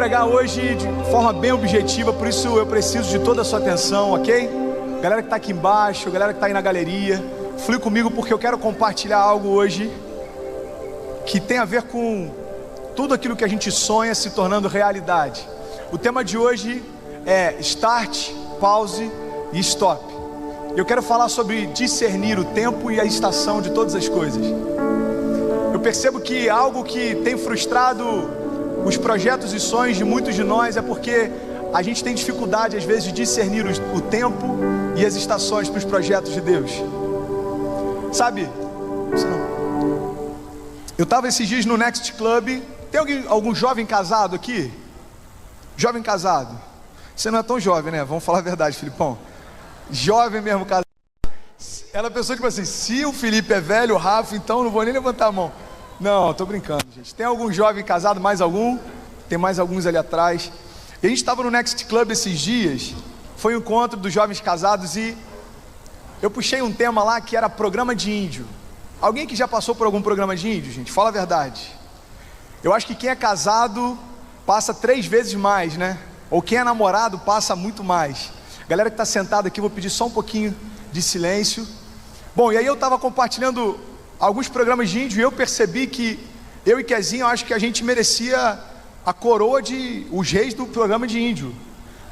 pregar hoje de forma bem objetiva, por isso eu preciso de toda a sua atenção, ok? Galera que está aqui embaixo, galera que está aí na galeria, flui comigo porque eu quero compartilhar algo hoje que tem a ver com tudo aquilo que a gente sonha se tornando realidade. O tema de hoje é Start, Pause e Stop. Eu quero falar sobre discernir o tempo e a estação de todas as coisas. Eu percebo que algo que tem frustrado os projetos e sonhos de muitos de nós é porque a gente tem dificuldade às vezes de discernir o tempo e as estações para os projetos de Deus. Sabe? Eu estava esses dias no Next Club. Tem algum jovem casado aqui? Jovem casado? Você não é tão jovem, né? Vamos falar a verdade, Filipão. Jovem mesmo casado. Ela pensou tipo assim, se o Felipe é velho, o Rafa, então não vou nem levantar a mão. Não, tô brincando, gente. Tem algum jovem casado? Mais algum? Tem mais alguns ali atrás. E a gente estava no Next Club esses dias. Foi um encontro dos jovens casados e eu puxei um tema lá que era programa de índio. Alguém que já passou por algum programa de índio, gente? Fala a verdade. Eu acho que quem é casado passa 3 vezes mais, né? Ou quem é namorado passa muito mais. Galera que está sentada aqui, vou pedir só um pouquinho de silêncio. Bom, e aí eu estava compartilhando alguns programas de índio e eu percebi que eu e Kezinho, eu acho que a gente merecia a coroa de os reis do programa de índio.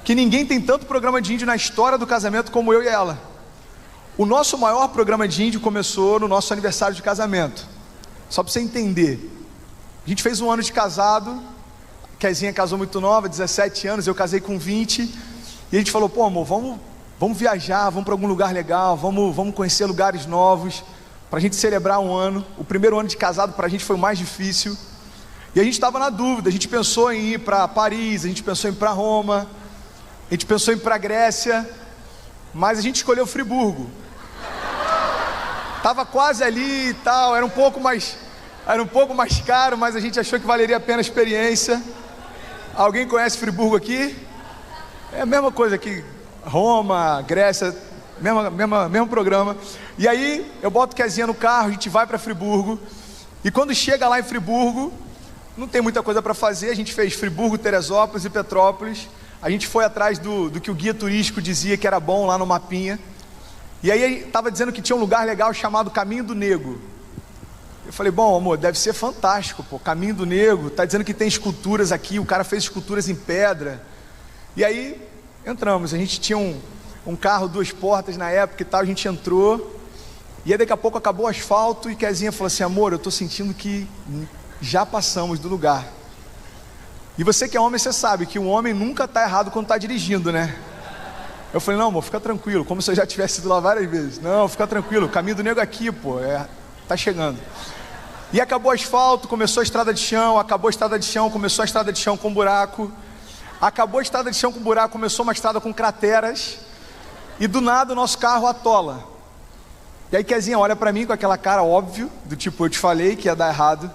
Que ninguém tem tanto programa de índio na história do casamento como eu e ela. O nosso maior programa de índio começou no nosso aniversário de casamento. Só para você entender. A gente fez um ano de casado. Kezinha casou muito nova, 17 anos, eu casei com 20. E a gente falou, pô amor, vamos viajar, vamos para algum lugar legal, vamos conhecer lugares novos, para a gente celebrar um ano. O primeiro ano de casado para a gente foi o mais difícil. E a gente estava na dúvida, a gente pensou em ir para Paris, a gente pensou em ir para Roma, a gente pensou em ir para Grécia, mas a gente escolheu Friburgo. Tava quase ali e tal, era um pouco mais caro, mas a gente achou que valeria a pena a experiência. Alguém conhece Friburgo aqui? É a mesma coisa que Roma, Grécia, mesmo programa. E aí eu boto Kezinha no carro, a gente vai para Friburgo. E quando chega lá em Friburgo, não tem muita coisa para fazer. A gente fez Friburgo, Teresópolis e Petrópolis. A gente foi atrás do que o guia turístico dizia que era bom lá no mapinha. E aí estava dizendo que tinha um lugar legal chamado Caminho do Negro. Eu falei, bom amor, deve ser fantástico, pô, Caminho do Negro, tá dizendo que tem esculturas aqui, o cara fez esculturas em pedra. E aí entramos, a gente tinha um carro 2 portas na época e tal, a gente entrou. E aí daqui a pouco acabou o asfalto e Kezinha falou assim, amor, eu tô sentindo que já passamos do lugar. E você que é homem, você sabe que o homem nunca tá errado quando tá dirigindo, né? Eu falei, não amor, fica tranquilo, como se eu já tivesse ido lá várias vezes. Não, fica tranquilo, o Caminho do Negro aqui, pô, tá chegando. E acabou o asfalto, começou a estrada de chão, acabou a estrada de chão, começou a estrada de chão com buraco. Acabou a estrada de chão com buraco, começou uma estrada com crateras. E do nada o nosso carro atola. E aí Kezinha olha pra mim com aquela cara óbvio, do tipo, eu te falei que ia dar errado.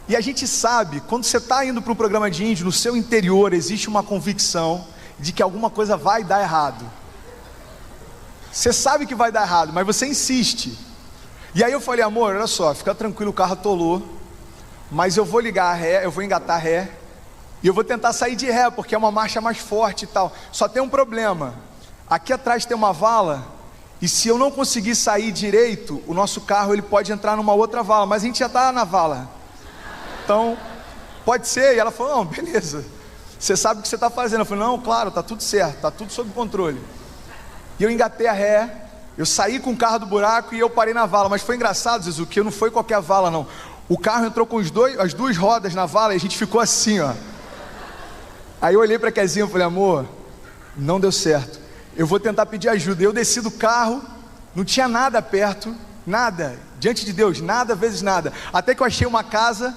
E a gente sabe, quando você está indo para um programa de índio, no seu interior existe uma convicção de que alguma coisa vai dar errado. Você sabe que vai dar errado, mas você insiste. E aí eu falei, amor, olha só, fica tranquilo, o carro atolou, mas eu vou ligar a ré, eu vou engatar a ré, e eu vou tentar sair de ré, porque é uma marcha mais forte e tal. Só tem um problema, aqui atrás tem uma vala, e se eu não conseguir sair direito, o nosso carro ele pode entrar numa outra vala, mas a gente já está na vala. Então, pode ser. E ela falou, não, beleza, você sabe o que você está fazendo. Eu falei, não, claro, está tudo certo, está tudo sob controle. E eu engatei a ré, eu saí com o carro do buraco e eu parei na vala. Mas foi engraçado, Zezu, que não foi qualquer vala não. O carro entrou com as 2 rodas na vala e a gente ficou assim, ó. Aí eu olhei para a Kezinha e falei, amor, não deu certo, eu vou tentar pedir ajuda. Eu desci do carro, não tinha nada perto, nada, diante de Deus, nada vezes nada. Até que eu achei uma casa.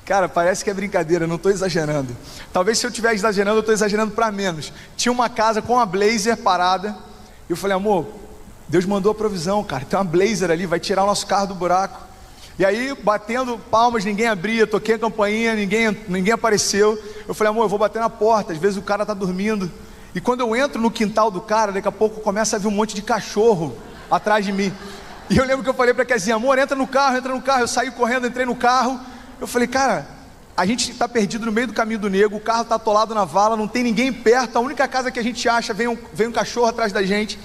Cara, parece que é brincadeira, não estou exagerando. Talvez se eu estiver exagerando, eu estou exagerando para menos. Tinha uma casa com uma Blazer parada. E eu falei, amor, Deus mandou a provisão, cara. Tem uma Blazer ali, vai tirar o nosso carro do buraco. E aí, batendo palmas, ninguém abria. Toquei a campainha, ninguém apareceu. Eu falei, amor, eu vou bater na porta. Às vezes o cara está dormindo. E quando eu entro no quintal do cara, daqui a pouco começa a vir um monte de cachorro atrás de mim. E eu lembro que eu falei para a Kezinha, amor, entra no carro. Eu saí correndo, entrei no carro. Eu falei, cara, A gente está perdido no meio do caminho do nego, o carro está atolado na vala, não tem ninguém perto, a única casa que a gente acha, vem um cachorro atrás da gente.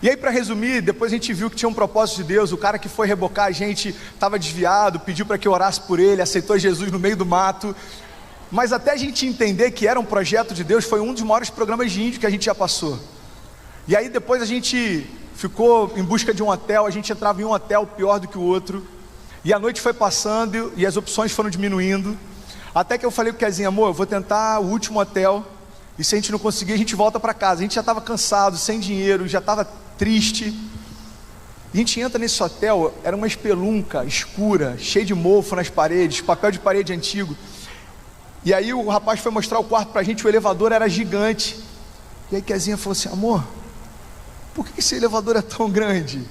E aí, para resumir, depois a gente viu que tinha um propósito de Deus. O cara que foi rebocar a gente estava desviado, pediu para que eu orasse por ele, aceitou Jesus no meio do mato. Mas até a gente entender que era um projeto de Deus, foi um dos maiores programas de índio que a gente já passou. E aí depois a gente ficou em busca de um hotel, a gente entrava em um hotel pior do que o outro. E a noite foi passando e as opções foram diminuindo. Até que eu falei com o Kezinho: amor, eu vou tentar o último hotel, e se a gente não conseguir, a gente volta para casa. A gente já estava cansado, sem dinheiro, já estava triste. A gente entra nesse hotel, era uma espelunca escura, cheia de mofo nas paredes, papel de parede antigo. E aí o rapaz foi mostrar o quarto pra gente, o elevador era gigante. E aí Kezinha falou assim: amor, por que esse elevador é tão grande?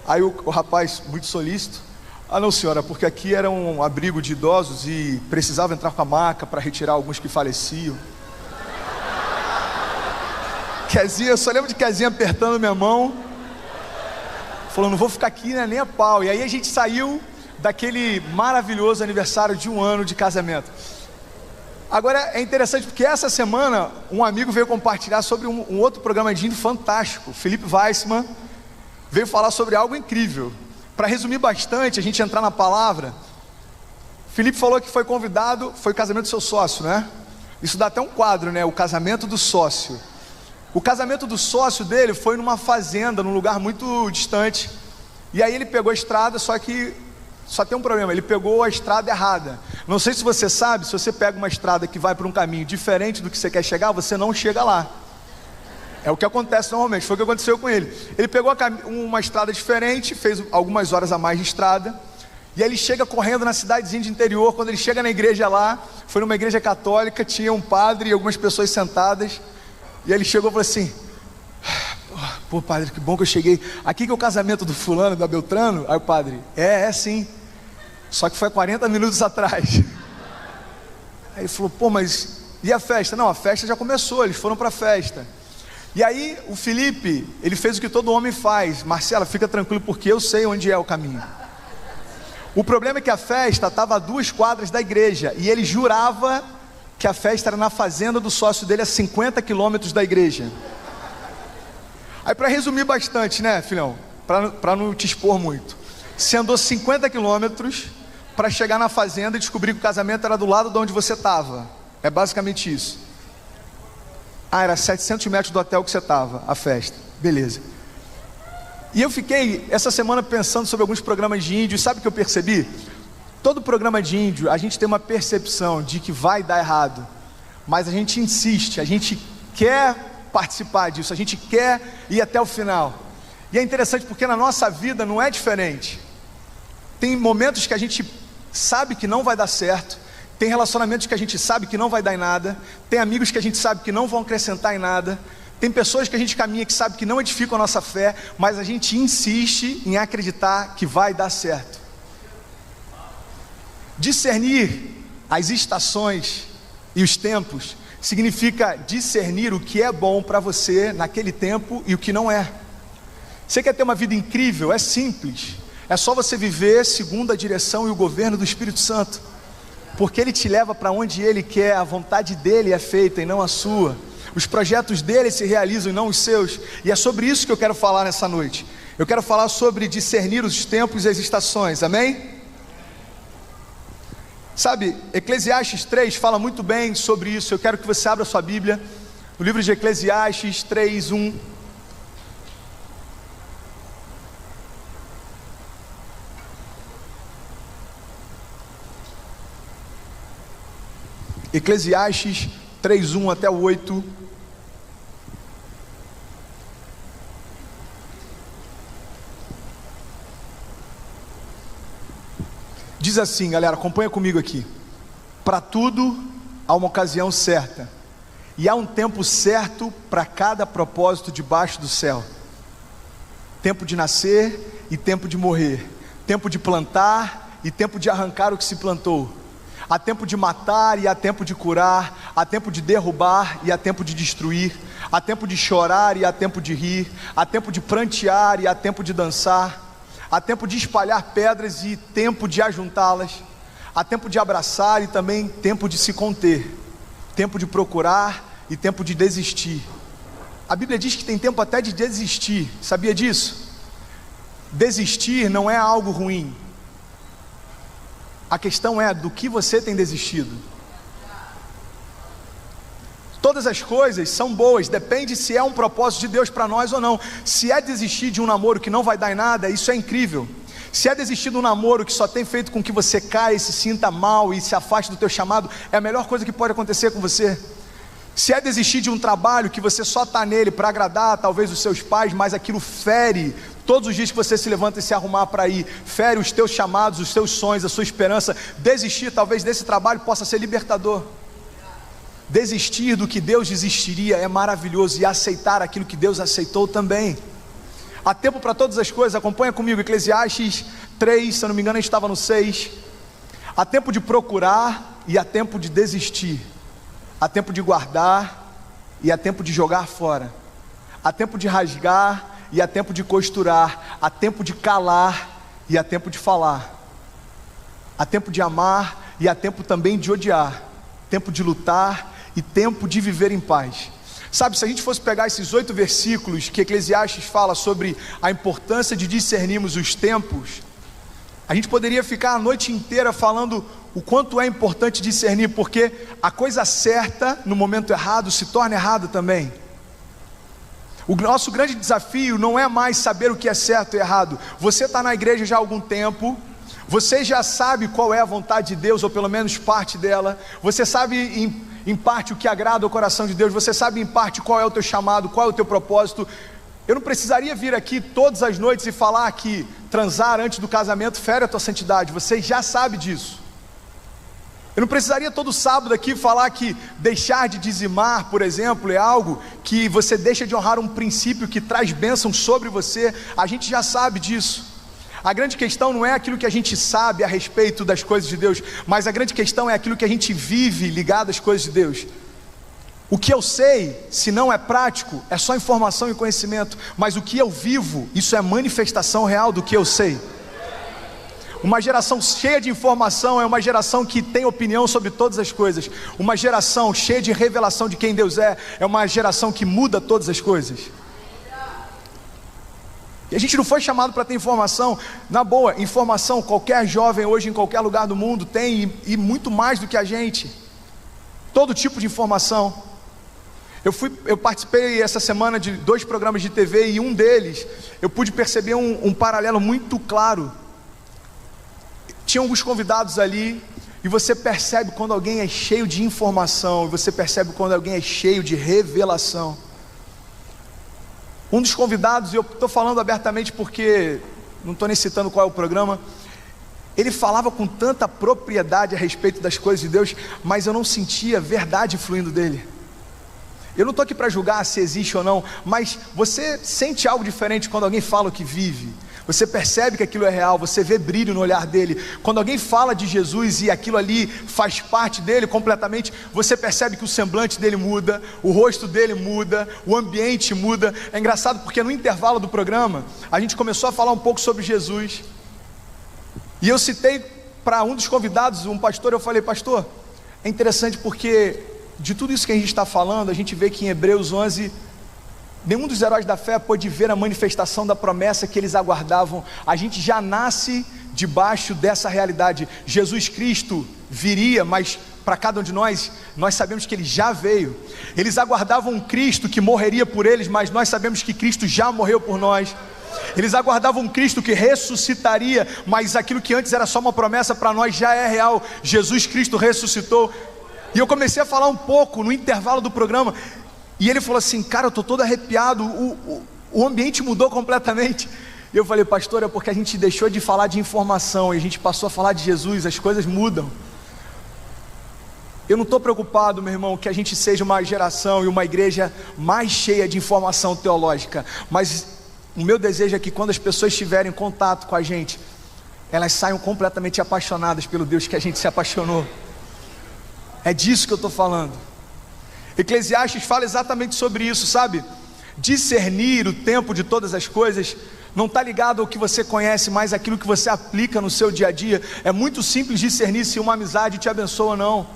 Aí o rapaz, muito solícito: ah não senhora, porque aqui era um abrigo de idosos e precisava entrar com a maca para retirar alguns que faleciam. Kezinha, eu só lembro de Kezinha apertando minha mão, falou: não vou ficar aqui, né, nem a pau. E aí a gente saiu daquele maravilhoso aniversário de 1 ano de casamento. Agora é interessante porque essa semana um amigo veio compartilhar sobre um outro programa de índio fantástico. Felipe Weissman veio falar sobre algo incrível. Para resumir bastante, a gente entrar na palavra, Felipe falou que foi convidado, foi o casamento do seu sócio, né? Isso dá até um quadro, né? O casamento do sócio. O casamento do sócio dele foi numa fazenda, num lugar muito distante. E aí ele pegou a estrada, só que só tem um problema: ele pegou a estrada errada. Não sei se você sabe, se você pega uma estrada que vai para um caminho diferente do que você quer chegar, você não chega lá. É o que acontece normalmente, foi o que aconteceu com ele. Ele pegou uma estrada diferente, fez algumas horas a mais de estrada, e aí ele chega correndo na cidadezinha de interior. Quando ele chega na igreja lá, foi numa igreja católica, tinha um padre e algumas pessoas sentadas. E aí ele chegou e falou assim: pô padre, que bom que eu cheguei. Aqui que é o casamento do fulano, da Beltrano. Aí o padre: é sim. Só que foi 40 minutos atrás. Aí ele falou: pô, mas e a festa? Não, a festa já começou, eles foram para a festa. E aí o Felipe, ele fez o que todo homem faz: Marcela, fica tranquilo porque eu sei onde é o caminho. O problema é que a festa estava a 2 quadras da igreja, e ele jurava que a festa era na fazenda do sócio dele, a 50 quilômetros da igreja. Aí, para resumir bastante, né, filhão, para não te expor muito, você andou 50 quilômetros para chegar na fazenda e descobrir que o casamento era do lado de onde você estava. É basicamente isso. Ah, era 700 metros do hotel que você estava, a festa. Beleza. E eu fiquei essa semana pensando sobre alguns programas de índio, e sabe o que eu percebi? Todo programa de índio, a gente tem uma percepção de que vai dar errado, mas a gente insiste, a gente quer participar disso, a gente quer ir até o final. E é interessante porque na nossa vida não é diferente. Tem momentos que a gente sabe que não vai dar certo, tem relacionamentos que a gente sabe que não vai dar em nada, tem amigos que a gente sabe que não vão acrescentar em nada, tem pessoas que a gente caminha que sabe que não edificam a nossa fé, mas a gente insiste em acreditar que vai dar certo. Discernir as estações e os tempos significa discernir o que é bom para você naquele tempo e o que não é. Você quer ter uma vida incrível? É simples. É só você viver segundo a direção e o governo do Espírito Santo, porque Ele te leva para onde Ele quer. A vontade dEle é feita e não a sua. Os projetos dEle se realizam e não os seus. E é sobre isso que eu quero falar nessa noite. Eu quero falar sobre discernir os tempos e as estações, amém? Sabe, Eclesiastes 3 fala muito bem sobre isso. Eu quero que você abra sua Bíblia no livro de Eclesiastes 3:1. Eclesiastes 3:1 até o 8. Diz assim, galera, acompanha comigo aqui: para tudo há uma ocasião certa, e há um tempo certo para cada propósito debaixo do céu. Tempo de nascer e tempo de morrer, tempo de plantar e tempo de arrancar o que se plantou. Há tempo de matar e há tempo de curar, há tempo de derrubar e há tempo de destruir, há tempo de chorar e há tempo de rir, há tempo de prantear e há tempo de dançar, há tempo de espalhar pedras e tempo de ajuntá-las, Há tempo de abraçar e também tempo de se conter, tempo de procurar e tempo de desistir. A Bíblia diz que tem tempo até de desistir, sabia disso? Desistir não é algo ruim. A questão é do que você tem desistido. Todas as coisas são boas, depende se é um propósito de Deus para nós ou não. Se é desistir de um namoro que não vai dar em nada, isso é incrível. Se é desistir de um namoro que só tem feito com que você caia e se sinta mal e se afaste do teu chamado, é a melhor coisa que pode acontecer com você. Se é desistir de um trabalho que você só está nele para agradar talvez os seus pais, mas aquilo fere todos os dias que você se levanta e se arrumar para ir, fere os teus chamados, os teus sonhos, a sua esperança, desistir talvez desse trabalho possa ser libertador. Desistir do que Deus desistiria é maravilhoso, e aceitar aquilo que Deus aceitou também. Há tempo para todas as coisas. Acompanha comigo, Eclesiastes 3, se eu não me engano a gente estava no 6. Há tempo de procurar e há tempo de desistir. Há tempo de guardar e há tempo de jogar fora. Há tempo de rasgar e há tempo de costurar. Há tempo de calar e há tempo de falar. Há tempo de amar e há tempo também de odiar. Tempo de lutar e tempo de viver em paz. Sabe, se a gente fosse pegar esses 8 versículos que Eclesiastes fala sobre a importância de discernirmos os tempos, a gente poderia ficar a noite inteira falando o quanto é importante discernir, porque a coisa certa no momento errado se torna errada também. O nosso grande desafio não é mais saber o que é certo e errado. Você está na igreja já há algum tempo, você já sabe qual é a vontade de Deus, ou pelo menos parte dela. Você sabe em parte o que agrada ao coração de Deus. Você sabe em parte qual é o teu chamado, qual é o teu propósito. Eu não precisaria vir aqui todas as noites e falar que transar antes do casamento fere a tua santidade. Você já sabe disso. Eu não precisaria todo sábado aqui falar que deixar de dizimar, por exemplo, é algo que você deixa de honrar um princípio que traz bênção sobre você. A gente já sabe disso. A grande questão não é aquilo que a gente sabe a respeito das coisas de Deus, mas a grande questão é aquilo que a gente vive ligado às coisas de Deus. O que eu sei, se não é prático, é só informação e conhecimento, mas o que eu vivo, isso é manifestação real do que eu sei. Uma geração cheia de informação é uma geração que tem opinião sobre todas as coisas. Uma geração cheia de revelação de quem Deus é uma geração que muda todas as coisas. E a gente não foi chamado para ter informação. Na boa, informação, qualquer jovem hoje em qualquer lugar do mundo tem, e muito mais do que a gente. Todo tipo de informação. Eu participei essa semana de 2 programas de TV, e um deles eu pude perceber um paralelo muito claro. Tinha alguns convidados ali, e você percebe quando alguém é cheio de informação, e você percebe quando alguém é cheio de revelação. Um dos convidados, e eu estou falando abertamente porque não estou nem citando qual é o programa, ele falava com tanta propriedade a respeito das coisas de Deus, mas eu não sentia verdade fluindo dele. Eu não estou aqui para julgar se existe ou não, mas você sente algo diferente quando alguém fala o que vive. Você percebe que aquilo é real, você vê brilho no olhar dele. Quando alguém fala de Jesus e aquilo ali faz parte dele completamente, você percebe que o semblante dele muda, o rosto dele muda, o ambiente muda. É engraçado porque no intervalo do programa, a gente começou a falar um pouco sobre Jesus. E eu citei para um dos convidados, um pastor, eu falei: pastor, é interessante porque de tudo isso que a gente está falando, a gente vê que em Hebreus 11... nenhum dos heróis da fé pôde ver a manifestação da promessa que eles aguardavam. A gente já nasce debaixo dessa realidade. Jesus Cristo viria, mas para cada um de nós sabemos que Ele já veio. Eles aguardavam um Cristo que morreria por eles, mas nós sabemos que Cristo já morreu por nós. Eles aguardavam um Cristo que ressuscitaria, mas aquilo que antes era só uma promessa para nós já é real. Jesus Cristo ressuscitou. E eu comecei a falar um pouco no intervalo do programa, e ele falou assim: cara, eu estou todo arrepiado, o ambiente mudou completamente. E eu falei: pastor, é porque a gente deixou de falar de informação e a gente passou a falar de Jesus, as coisas mudam. Eu não estou preocupado, meu irmão, que a gente seja uma geração e uma igreja mais cheia de informação teológica, mas o meu desejo é que quando as pessoas tiverem contato com a gente, elas saiam completamente apaixonadas pelo Deus que a gente se apaixonou. É disso que eu estou falando. Eclesiastes fala exatamente sobre isso, sabe? Discernir o tempo de todas as coisas não está ligado ao que você conhece, mas àquilo que você aplica no seu dia a dia. É muito simples discernir se uma amizade te abençoa ou não.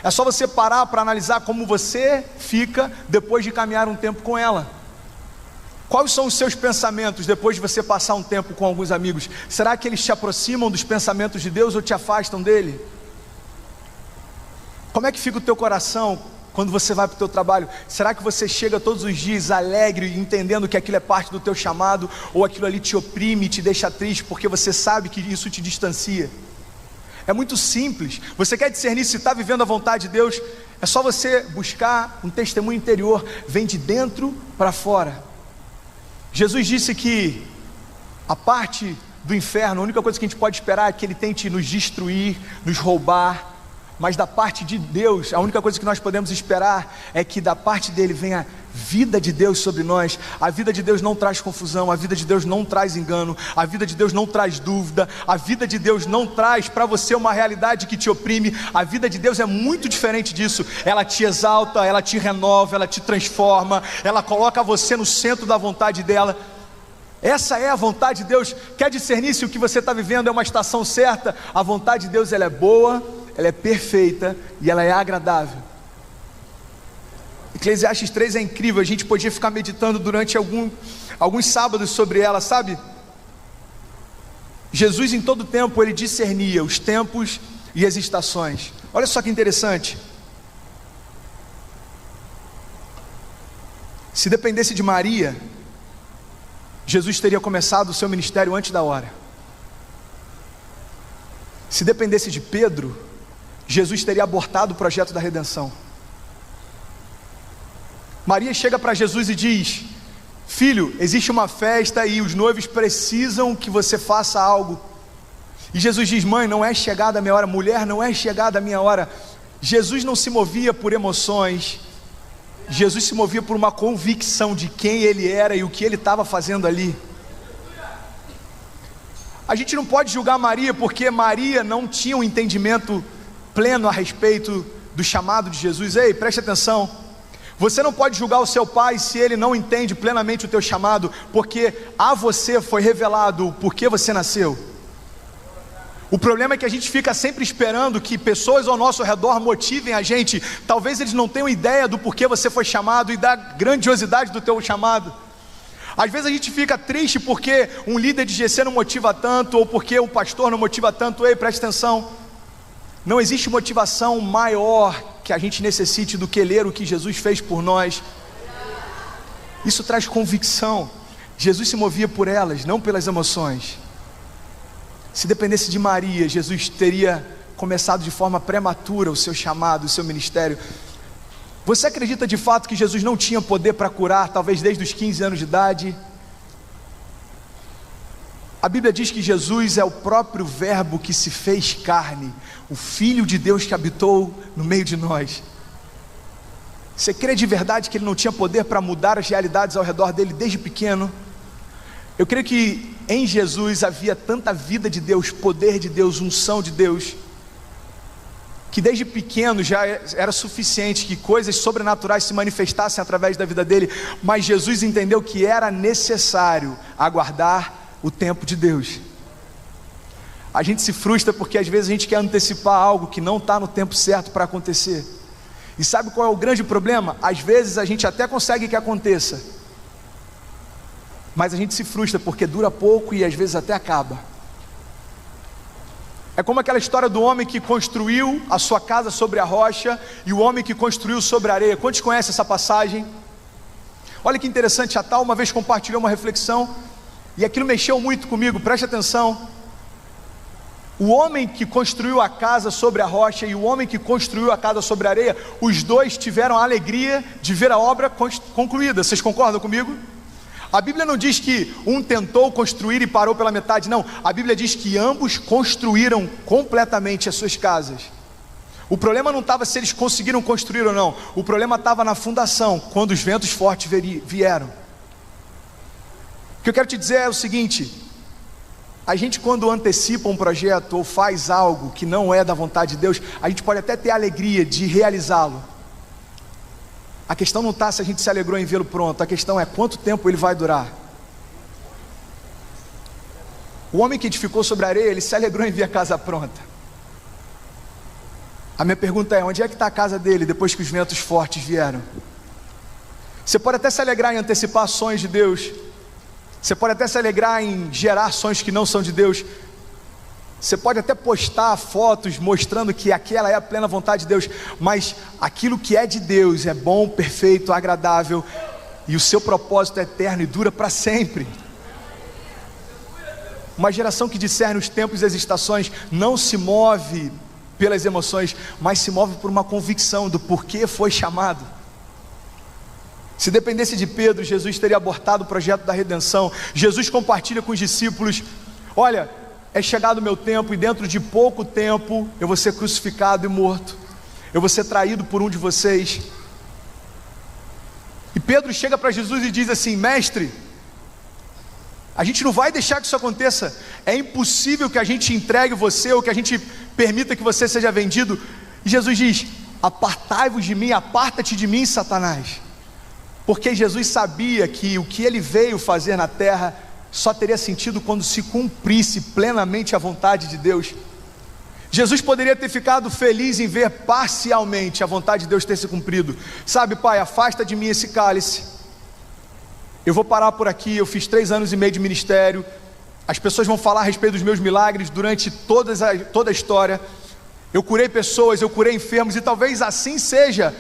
É só você parar para analisar como você fica depois de caminhar um tempo com ela. Quais são os seus pensamentos depois de você passar um tempo com alguns amigos? Será que eles te aproximam dos pensamentos de Deus ou te afastam dele? Como é que fica o teu coração quando você vai para o teu trabalho? Será que você chega todos os dias alegre, entendendo que aquilo é parte do teu chamado, ou aquilo ali te oprime e te deixa triste, porque você sabe que isso te distancia? É muito simples. Você quer discernir se está vivendo a vontade de Deus? É só você buscar um testemunho interior, vem de dentro para fora. Jesus disse que a parte do inferno, a única coisa que a gente pode esperar é que ele tente nos destruir, nos roubar, mas da parte de Deus, a única coisa que nós podemos esperar é que da parte dele venha a vida de Deus sobre nós. A vida de Deus não traz confusão, a vida de Deus não traz engano, a vida de Deus não traz dúvida, a vida de Deus não traz para você uma realidade que te oprime. A vida de Deus é muito diferente disso. Ela te exalta, ela te renova, ela te transforma, ela coloca você no centro da vontade dela. Essa é a vontade de Deus. Quer discernir se o que você está vivendo é uma estação certa? A vontade de Deus, ela é boa, ela é perfeita e ela é agradável. Eclesiastes 3 é incrível. A gente podia ficar meditando durante alguns sábados sobre ela, sabe? Jesus em todo tempo ele discernia os tempos e as estações. Olha só que interessante. Se dependesse de Maria, Jesus teria começado o seu ministério antes da hora. Se dependesse de Pedro, Jesus teria abortado o projeto da redenção. Maria chega para Jesus e diz: filho, existe uma festa e os noivos precisam que você faça algo. E Jesus diz: mãe, não é chegada a minha hora. Mulher, não é chegada a minha hora. Jesus não se movia por emoções. Jesus se movia por uma convicção de quem ele era e o que ele estava fazendo ali. A gente não pode julgar Maria porque Maria não tinha um entendimento pleno a respeito do chamado de Jesus. Ei, preste atenção. Você não pode julgar o seu pai se ele não entende plenamente o teu chamado, porque a você foi revelado o porquê você nasceu. O problema é que a gente fica sempre esperando que pessoas ao nosso redor motivem a gente. Talvez eles não tenham ideia do porquê você foi chamado e da grandiosidade do teu chamado. Às vezes a gente fica triste porque um líder de GC não motiva tanto, ou porque um pastor não motiva tanto. Ei, preste atenção. Não existe motivação maior que a gente necessite do que ler o que Jesus fez por nós. Isso traz convicção. Jesus se movia por elas, não pelas emoções. Se dependesse de Maria, Jesus teria começado de forma prematura o seu chamado, o seu ministério. Você acredita de fato que Jesus não tinha poder para curar, talvez desde os 15 anos de idade? A Bíblia diz que Jesus é o próprio verbo que se fez carne, o Filho de Deus que habitou no meio de nós. Você crê de verdade que ele não tinha poder para mudar as realidades ao redor dele desde pequeno? Eu creio que em Jesus havia tanta vida de Deus, poder de Deus, unção de Deus, que desde pequeno já era suficiente que coisas sobrenaturais se manifestassem através da vida dele. Mas Jesus entendeu que era necessário aguardar o tempo de Deus. A gente se frustra porque às vezes a gente quer antecipar algo que não está no tempo certo para acontecer. E sabe qual é o grande problema? Às vezes a gente até consegue que aconteça, mas a gente se frustra porque dura pouco e às vezes até acaba. É como aquela história do homem que construiu a sua casa sobre a rocha e o homem que construiu sobre a areia. Quantos conhecem essa passagem? Olha que interessante, a Tal uma vez compartilhou uma reflexão e aquilo mexeu muito comigo, preste atenção. O homem que construiu a casa sobre a rocha e o homem que construiu a casa sobre a areia, os dois tiveram a alegria de ver a obra concluída. Vocês concordam comigo? A Bíblia não diz que um tentou construir e parou pela metade, não. A Bíblia diz que ambos construíram completamente as suas casas. O problema não estava se eles conseguiram construir ou não. O problema estava na fundação, quando os ventos fortes vieram. O que eu quero te dizer é o seguinte: a gente, quando antecipa um projeto ou faz algo que não é da vontade de Deus, a gente pode até ter a alegria de realizá-lo. A questão não está se a gente se alegrou em vê-lo pronto, a questão é quanto tempo ele vai durar. O homem que edificou sobre a areia, ele se alegrou em ver a casa pronta. A minha pergunta é: onde é que está a casa dele depois que os ventos fortes vieram? Você pode até se alegrar em antecipar sonhos de Deus, você pode até se alegrar em gerar sonhos que não são de Deus, você pode até postar fotos mostrando que aquela é a plena vontade de Deus, mas aquilo que é de Deus é bom, perfeito, agradável, e o seu propósito é eterno e dura para sempre. Uma geração que discerne os tempos e as estações não se move pelas emoções, mas se move por uma convicção do porquê foi chamado. Se dependesse de Pedro, Jesus teria abortado o projeto da redenção. Jesus compartilha com os discípulos: olha, é chegado o meu tempo, e dentro de pouco tempo eu vou ser crucificado e morto, eu vou ser traído por um de vocês. E Pedro chega para Jesus e diz assim: mestre, a gente não vai deixar que isso aconteça, é impossível que a gente entregue você, ou que a gente permita que você seja vendido. E Jesus diz: apartai-vos de mim, aparta-te de mim, Satanás. Porque Jesus sabia que o que ele veio fazer na terra só teria sentido quando se cumprisse plenamente a vontade de Deus. Jesus poderia ter ficado feliz em ver parcialmente a vontade de Deus ter se cumprido. Sabe, Pai, afasta de mim esse cálice, eu vou parar por aqui, eu fiz 3 anos e meio de ministério, as pessoas vão falar a respeito dos meus milagres durante toda a história, eu curei pessoas, eu curei enfermos, e talvez assim seja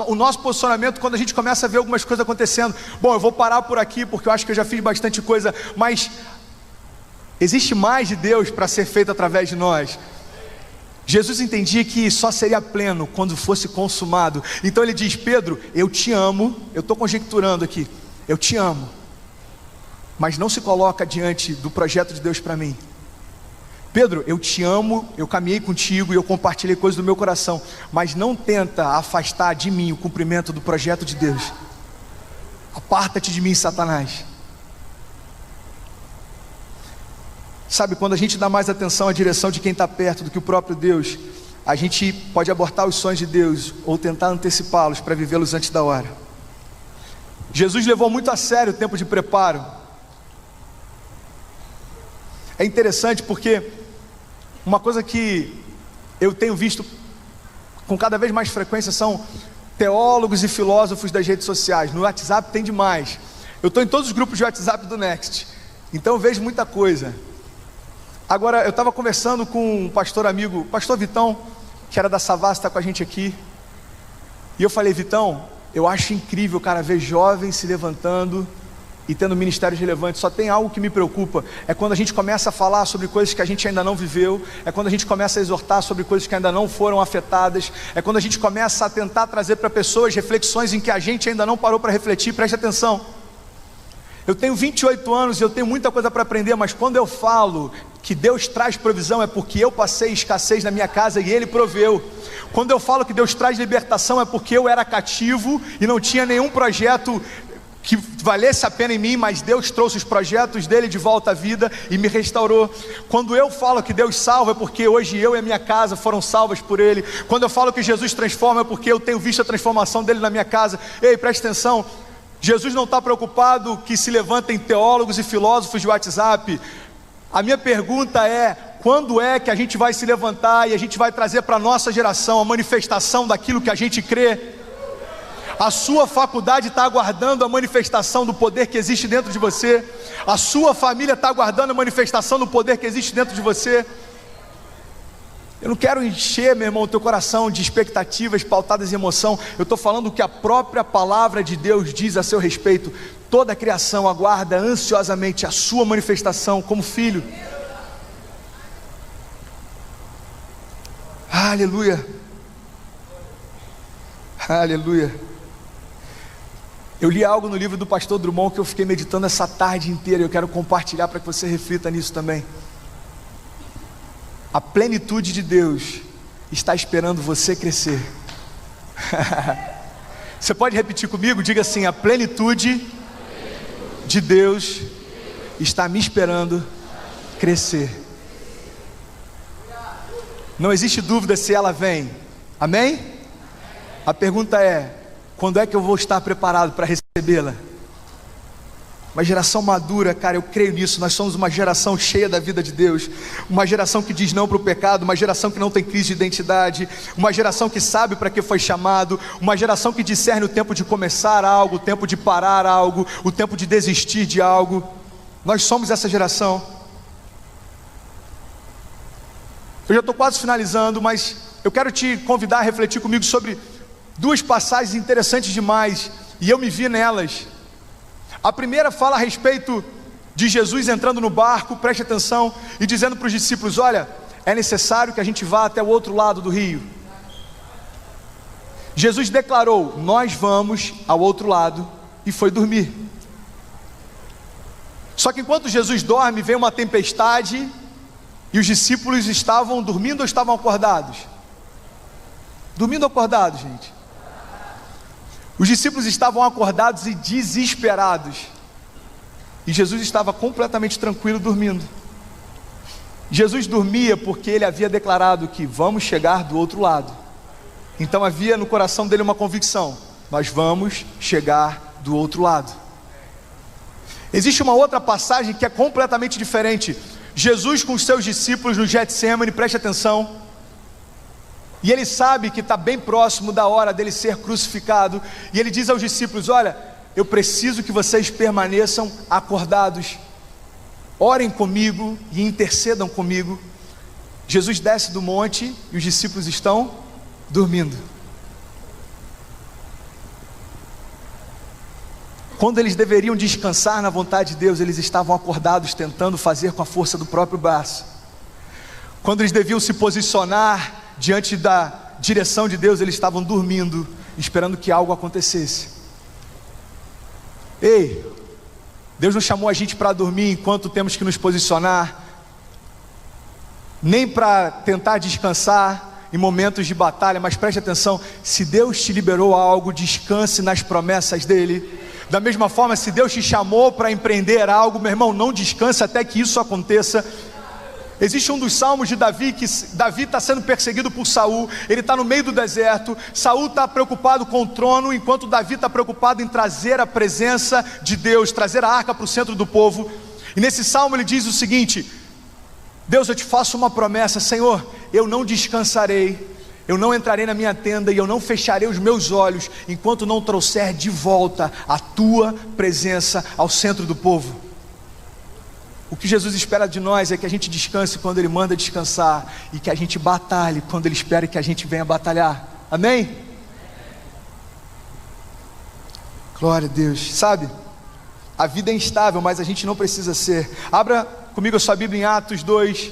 o nosso posicionamento quando a gente começa a ver algumas coisas acontecendo. Bom, eu vou parar por aqui porque eu acho que eu já fiz bastante coisa, mas existe mais de Deus para ser feito através de nós. Jesus entendia que só seria pleno quando fosse consumado. Então ele diz: Pedro, eu te amo, eu estou conjecturando aqui, eu te amo, mas não se coloca diante do projeto de Deus para mim. Pedro, eu te amo, eu caminhei contigo e eu compartilhei coisas do meu coração, mas não tenta afastar de mim o cumprimento do projeto de Deus. Aparta-te de mim, Satanás. Sabe, quando a gente dá mais atenção à direção de quem está perto do que o próprio Deus, a gente pode abortar os sonhos de Deus ou tentar antecipá-los para vivê-los antes da hora. Jesus levou muito a sério o tempo de preparo. É interessante porque uma coisa que eu tenho visto com cada vez mais frequência são teólogos e filósofos das redes sociais. No WhatsApp tem demais. Eu estou em todos os grupos de WhatsApp do Next, então eu vejo muita coisa. Agora, eu estava conversando com um pastor amigo, pastor Vitão, que era da Savassi, está com a gente aqui, e eu falei: Vitão, eu acho incrível, cara, ver jovens se levantando e tendo ministérios relevantes. Só tem algo que me preocupa, é quando a gente começa a falar sobre coisas que a gente ainda não viveu, é quando a gente começa a exortar sobre coisas que ainda não foram afetadas, é quando a gente começa a tentar trazer para pessoas reflexões em que a gente ainda não parou para refletir. Preste atenção, eu tenho 28 anos e eu tenho muita coisa para aprender, mas quando eu falo que Deus traz provisão, é porque eu passei escassez na minha casa e Ele proveu. Quando eu falo que Deus traz libertação, é porque eu era cativo e não tinha nenhum projeto que valesse a pena em mim, mas Deus trouxe os projetos dele de volta à vida e me restaurou. Quando eu falo que Deus salva, é porque hoje eu e a minha casa foram salvas por Ele. Quando eu falo que Jesus transforma, é porque eu tenho visto a transformação dele na minha casa. Ei, preste atenção, Jesus não está preocupado que se levantem teólogos e filósofos de WhatsApp. A minha pergunta é: quando é que a gente vai se levantar e a gente vai trazer para a nossa geração a manifestação daquilo que a gente crê? A sua faculdade está aguardando a manifestação do poder que existe dentro de você. A sua família está aguardando a manifestação do poder que existe dentro de você. Eu não quero encher, meu irmão, o teu coração de expectativas pautadas em emoção. Eu estou falando o que a própria palavra de Deus diz a seu respeito. Toda a criação aguarda ansiosamente a sua manifestação como filho. Aleluia. Aleluia. Eu li algo no livro do pastor Drummond que eu fiquei meditando essa tarde inteira. Eu quero compartilhar para que você reflita nisso também. A plenitude de Deus está esperando você crescer. Você pode repetir comigo? Diga assim: a plenitude de Deus está me esperando crescer. Não existe dúvida se ela vem. Amém? A pergunta é: quando é que eu vou estar preparado para recebê-la? Uma geração madura, cara, eu creio nisso. Nós somos uma geração cheia da vida de Deus, uma geração que diz não para o pecado, uma geração que não tem crise de identidade, uma geração que sabe para que foi chamado, uma geração que discerne o tempo de começar algo, o tempo de parar algo, o tempo de desistir de algo. Nós somos essa geração. Eu já estou quase finalizando, mas eu quero te convidar a refletir comigo sobre duas passagens interessantes demais, e eu me vi nelas. A primeira fala a respeito de Jesus entrando no barco, preste atenção, e dizendo para os discípulos: olha, é necessário que a gente vá até o outro lado do rio. Jesus declarou: nós vamos ao outro lado, e foi dormir. Só que enquanto Jesus dorme, vem uma tempestade, e os discípulos estavam dormindo ou estavam acordados? Dormindo ou acordados, gente? Os discípulos estavam acordados e desesperados, e Jesus estava completamente tranquilo dormindo. Jesus dormia porque ele havia declarado que vamos chegar do outro lado. Então havia no coração dele uma convicção: nós vamos chegar do outro lado. Existe uma outra passagem que é completamente diferente. Jesus com os seus discípulos no Getsêmani, preste atenção, e ele sabe que está bem próximo da hora dele ser crucificado, e ele diz aos discípulos: olha, eu preciso que vocês permaneçam acordados, orem comigo e intercedam comigo. Jesus desce do monte e os discípulos estão dormindo. Quando eles deveriam descansar na vontade de Deus, eles estavam acordados, tentando fazer com a força do próprio braço. Quando eles deviam se posicionar diante da direção de Deus, eles estavam dormindo, esperando que algo acontecesse. Ei, Deus não chamou a gente para dormir enquanto temos que nos posicionar, nem para tentar descansar em momentos de batalha. Mas preste atenção: se Deus te liberou a algo, descanse nas promessas dele. Da mesma forma, se Deus te chamou para empreender algo, meu irmão, não descanse até que isso aconteça. Existe um dos salmos de Davi, que Davi está sendo perseguido por Saul, ele está no meio do deserto, Saul está preocupado com o trono, enquanto Davi está preocupado em trazer a presença de Deus, trazer a arca para o centro do povo. E nesse salmo ele diz o seguinte: Deus, eu te faço uma promessa, Senhor, eu não descansarei, eu não entrarei na minha tenda e eu não fecharei os meus olhos, enquanto não trouxer de volta a tua presença ao centro do povo. O que Jesus espera de nós é que a gente descanse quando Ele manda descansar, e que a gente batalhe quando Ele espera que a gente venha batalhar. Amém? Glória a Deus. Sabe, a vida é instável, mas a gente não precisa ser. Abra comigo a sua Bíblia em Atos 2.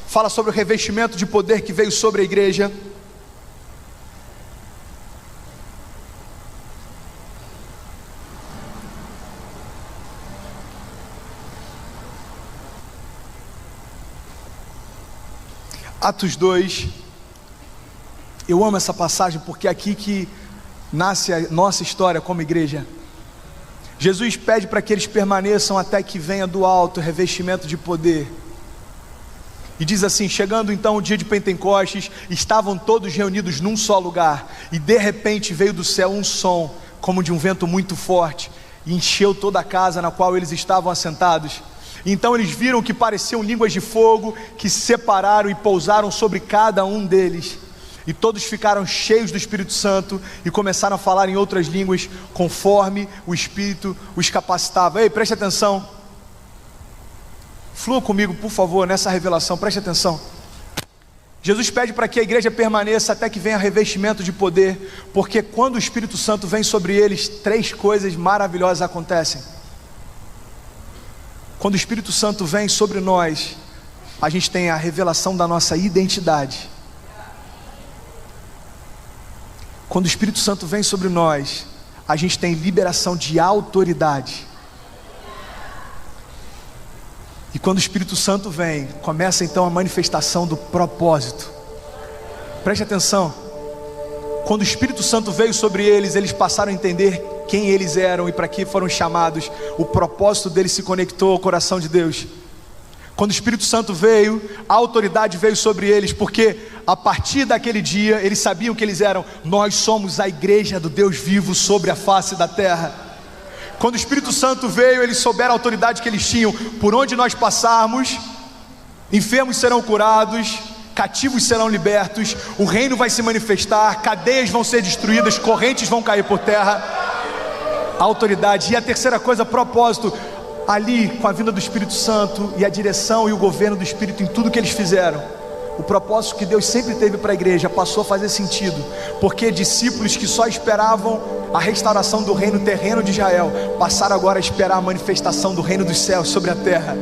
Fala sobre o revestimento de poder que veio sobre a igreja. Atos 2, eu amo essa passagem porque é aqui que nasce a nossa história como igreja. Jesus pede para que eles permaneçam até que venha do alto o revestimento de poder. E diz assim: chegando então o dia de Pentecostes, estavam todos reunidos num só lugar, e de repente veio do céu um som, como de um vento muito forte, e encheu toda a casa na qual eles estavam assentados. Então eles viram que pareciam línguas de fogo, que se separaram e pousaram sobre cada um deles. E todos ficaram cheios do Espírito Santo e começaram a falar em outras línguas, conforme o Espírito os capacitava. Ei, preste atenção. Flua comigo, por favor, nessa revelação, preste atenção. Jesus pede para que a igreja permaneça até que venha revestimento de poder, porque quando o Espírito Santo vem sobre eles, 3 coisas maravilhosas acontecem. Quando o Espírito Santo vem sobre nós, a gente tem a revelação da nossa identidade. Quando o Espírito Santo vem sobre nós, a gente tem liberação de autoridade. E quando o Espírito Santo vem, começa então a manifestação do propósito. Preste atenção. Quando o Espírito Santo veio sobre eles, eles passaram a entender quem eles eram e para que foram chamados. O propósito deles se conectou ao coração de Deus. Quando o Espírito Santo veio, a autoridade veio sobre eles, porque a partir daquele dia eles sabiam que eles eram: nós somos a igreja do Deus vivo sobre a face da terra. Quando o Espírito Santo veio, eles souberam a autoridade que eles tinham. Por onde nós passarmos, enfermos serão curados, cativos serão libertos, o reino vai se manifestar, cadeias vão ser destruídas, correntes vão cair por terra. A autoridade. E a terceira coisa, propósito. Ali, com a vinda do Espírito Santo e a direção e o governo do Espírito em tudo que eles fizeram, o propósito que Deus sempre teve para a igreja passou a fazer sentido, porque discípulos que só esperavam a restauração do reino terreno de Israel passaram agora a esperar a manifestação do reino dos céus sobre a terra.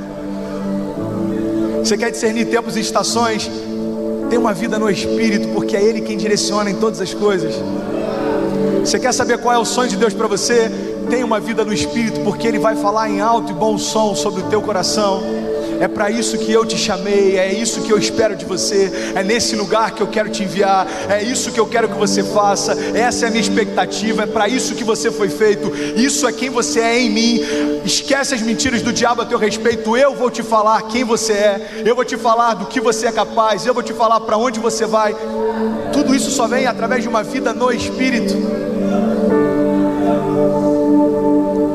Você quer discernir tempos e estações? Tem uma vida no Espírito, porque é Ele quem direciona em todas as coisas. Você quer saber qual é o sonho de Deus para você? Tenha uma vida no Espírito, porque Ele vai falar em alto e bom som sobre o teu coração. É para isso que eu te chamei, é isso que eu espero de você, é nesse lugar que eu quero te enviar, é isso que eu quero que você faça, essa é a minha expectativa, é para isso que você foi feito, isso é quem você é em mim. Esquece as mentiras do diabo a teu respeito. Eu vou te falar quem você é, eu vou te falar do que você é capaz, eu vou te falar para onde você vai. Tudo isso só vem através de uma vida no Espírito.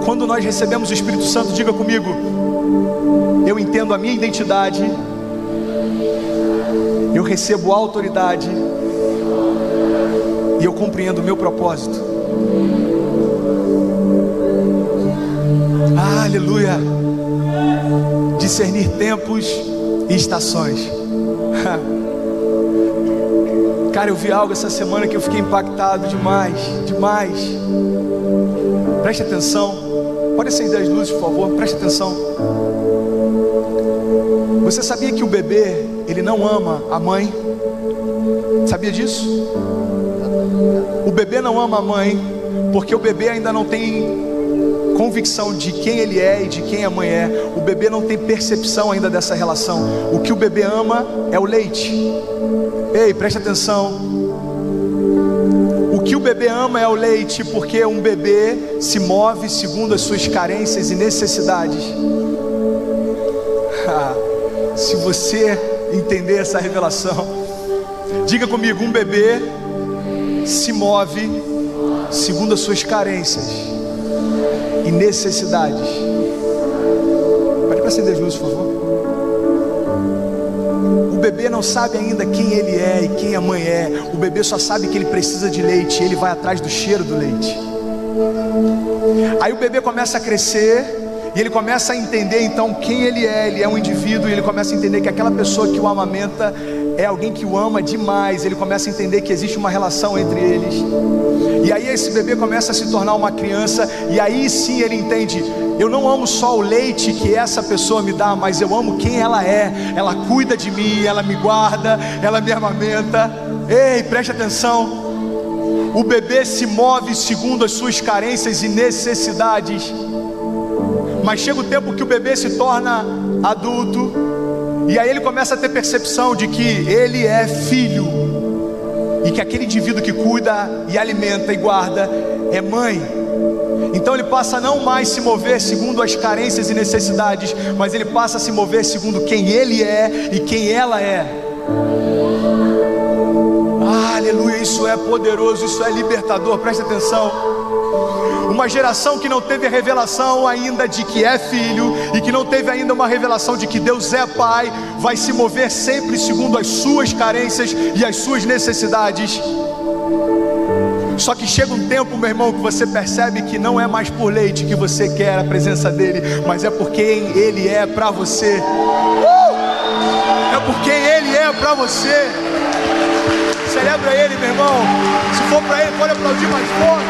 Quando nós recebemos o Espírito Santo, diga comigo: eu entendo a minha identidade, eu recebo a autoridade e eu compreendo o meu propósito. Aleluia! Discernir tempos e estações. Cara, eu vi algo essa semana que eu fiquei impactado demais. Preste atenção. Pode acender as luzes, por favor, preste atenção. Você sabia que o bebê, ele não ama a mãe? Sabia disso? O bebê não ama a mãe, porque o bebê ainda não tem convicção de quem ele é e de quem a mãe é. O bebê não tem percepção ainda dessa relação. O que o bebê ama é o leite. Ei, preste atenção. O que o bebê ama é o leite, porque um bebê se move segundo as suas carências e necessidades. Se você entender essa revelação, diga comigo: um bebê se move segundo as suas carências e necessidades. Pode acender as luzes, por favor. O bebê não sabe ainda quem ele é e quem a mãe é. O bebê só sabe que ele precisa de leite, e ele vai atrás do cheiro do leite. Aí o bebê começa a crescer e ele começa a entender então quem ele é um indivíduo, e ele começa a entender que aquela pessoa que o amamenta é alguém que o ama demais. Ele começa a entender que existe uma relação entre eles, e aí esse bebê começa a se tornar uma criança, e aí sim ele entende: eu não amo só o leite que essa pessoa me dá, mas eu amo quem ela é. Ela cuida de mim, ela me guarda, ela me amamenta. Ei, preste atenção. O bebê se move segundo as suas carências e necessidades, mas chega o tempo que o bebê se torna adulto, e aí ele começa a ter percepção de que ele é filho, e que aquele indivíduo que cuida e alimenta e guarda é mãe. Então ele passa a não mais se mover segundo as carências e necessidades, mas ele passa a se mover segundo quem ele é e quem ela é. Aleluia, isso é poderoso, isso é libertador, presta atenção. Uma geração que não teve a revelação ainda de que é filho, e que não teve ainda uma revelação de que Deus é pai, vai se mover sempre segundo as suas carências e as suas necessidades. Só que chega um tempo, meu irmão, que você percebe que não é mais por leite que você quer a presença dele, mas é por quem ele é para você. É por quem ele é para você. Celebra ele, meu irmão. Se for para ele, pode aplaudir mais forte.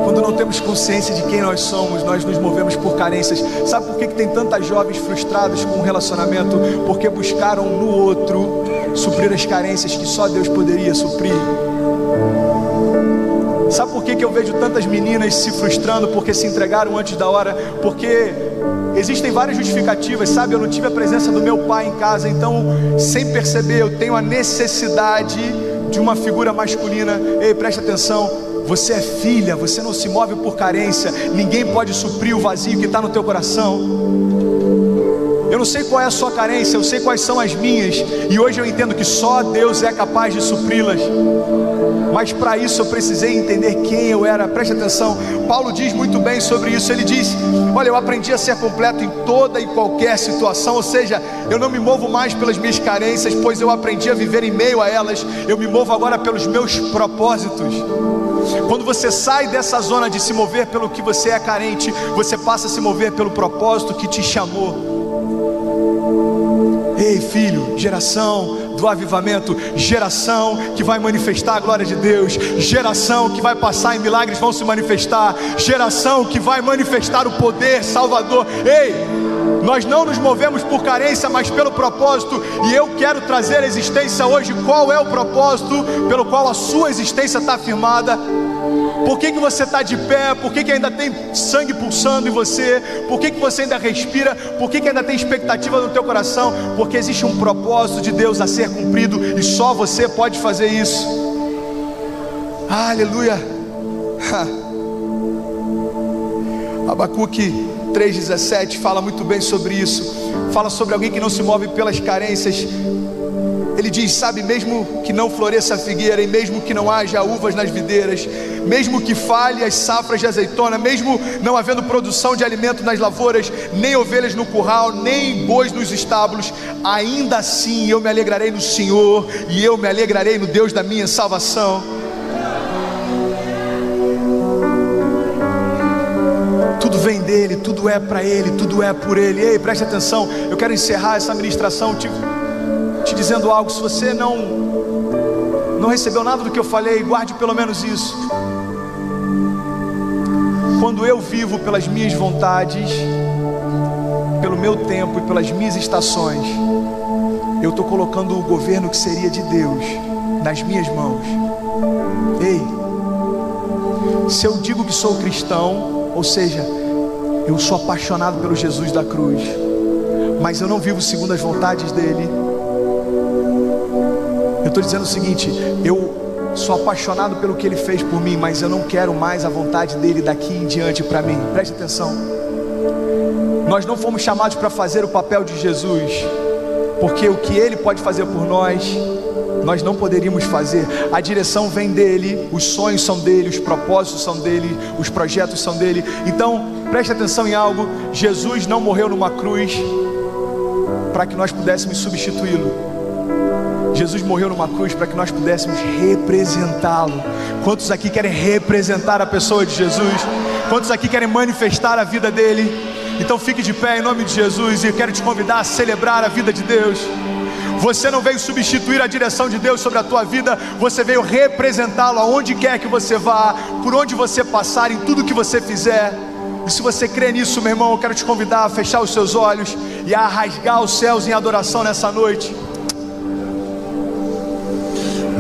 Quando não temos consciência de quem nós somos, nós nos movemos por carências. Sabe por que tem tantas jovens frustradas com o relacionamento? Porque buscaram no outro suprir as carências que só Deus poderia suprir. Sabe por que eu vejo tantas meninas se frustrando porque se entregaram antes da hora? Porque existem várias justificativas, sabe? Eu não tive a presença do meu pai em casa, então, sem perceber, eu tenho a necessidade de uma figura masculina. Ei, presta atenção. você é filha, você não se move por carência. Ninguém pode suprir o vazio que está no teu coração. Eu não sei qual é a sua carência, eu sei quais são as minhas, e hoje eu entendo que só Deus é capaz de supri-las. Mas para isso eu precisei entender quem eu era. Preste atenção, Paulo diz muito bem sobre isso. Ele diz: olha, eu aprendi a ser completo em toda e qualquer situação. Ou seja, eu não me movo mais pelas minhas carências, pois eu aprendi a viver em meio a elas. Eu me movo agora pelos meus propósitos. Quando você sai dessa zona de se mover pelo que você é carente, você passa a se mover pelo propósito que te chamou. Ei, filho, geração do avivamento, geração que vai manifestar a glória de Deus, geração que vai passar e milagres vão se manifestar, geração que vai manifestar o poder salvador. Ei, nós não nos movemos por carência, mas pelo propósito. E eu quero trazer à existência hoje qual é o propósito pelo qual a sua existência está firmada. Por que você está de pé? Por que ainda tem sangue pulsando em você? Por que você ainda respira? Por que ainda tem expectativa no teu coração? Porque existe um propósito de Deus a ser cumprido, e só você pode fazer isso. Aleluia. Abacuque 3,17 fala muito bem sobre isso. Fala sobre alguém que não se move pelas carências. Ele diz: sabe, mesmo que não floresça a figueira, e mesmo que não haja uvas nas videiras, mesmo que falhe as safras de azeitona, mesmo não havendo produção de alimento nas lavouras, nem ovelhas no curral, nem bois nos estábulos, ainda assim eu me alegrarei no Senhor, e eu me alegrarei no Deus da minha salvação. Tudo vem dele, tudo é para ele, tudo é por ele. Ei, preste atenção, eu quero encerrar essa ministração te dizendo algo. Se você não recebeu nada do que eu falei, guarde pelo menos isso. Quando eu vivo pelas minhas vontades, pelo meu tempo e pelas minhas estações, eu estou colocando o governo que seria de Deus nas minhas mãos. Ei, se eu digo que sou cristão, ou seja, eu sou apaixonado pelo Jesus da cruz, mas eu não vivo segundo as vontades dele, eu estou dizendo o seguinte: eu sou apaixonado pelo que ele fez por mim, mas eu não quero mais a vontade dele daqui em diante para mim. Preste atenção, nós não fomos chamados para fazer o papel de Jesus, porque o que ele pode fazer por nós, nós não poderíamos fazer. A direção vem dele, os sonhos são dele, os propósitos são dele, os projetos são dele. Então preste atenção em algo: Jesus não morreu numa cruz para que nós pudéssemos substituí-lo. Jesus morreu numa cruz para que nós pudéssemos representá-lo. Quantos aqui querem representar a pessoa de Jesus? Quantos aqui querem manifestar a vida dele? Então fique de pé em nome de Jesus, e eu quero te convidar a celebrar a vida de Deus. Você não veio substituir a direção de Deus sobre a tua vida, você veio representá-lo aonde quer que você vá, por onde você passar, em tudo que você fizer. E se você crê nisso, meu irmão, eu quero te convidar a fechar os seus olhos e a rasgar os céus em adoração nessa noite.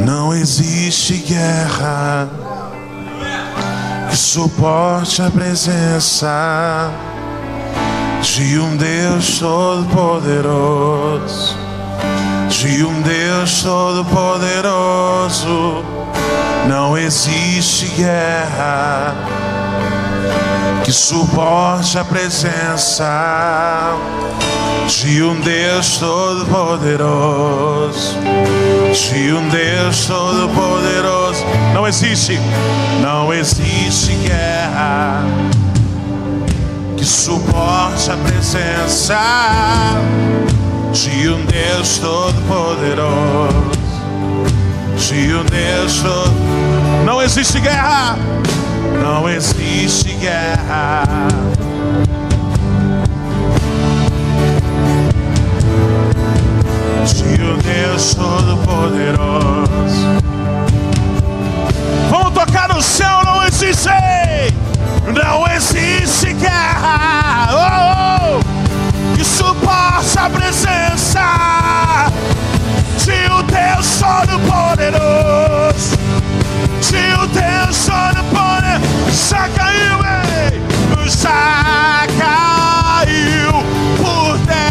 Não existe guerra que suporte a presença de um Deus todo-poderoso, de um Deus todo-poderoso. Não existe guerra que suporte a presença de um Deus todo-poderoso, de um Deus todo-poderoso. Não existe guerra que suporte a presença de um Deus todo-poderoso, de um Deus todo. Não existe guerra, não existe guerra. De um Deus todo-poderoso. Vamos tocar no céu. Não existe guerra que suporte a presença de um Deus todo-poderoso, de um Deus todo-poderoso. Já caiu, já caiu por terra.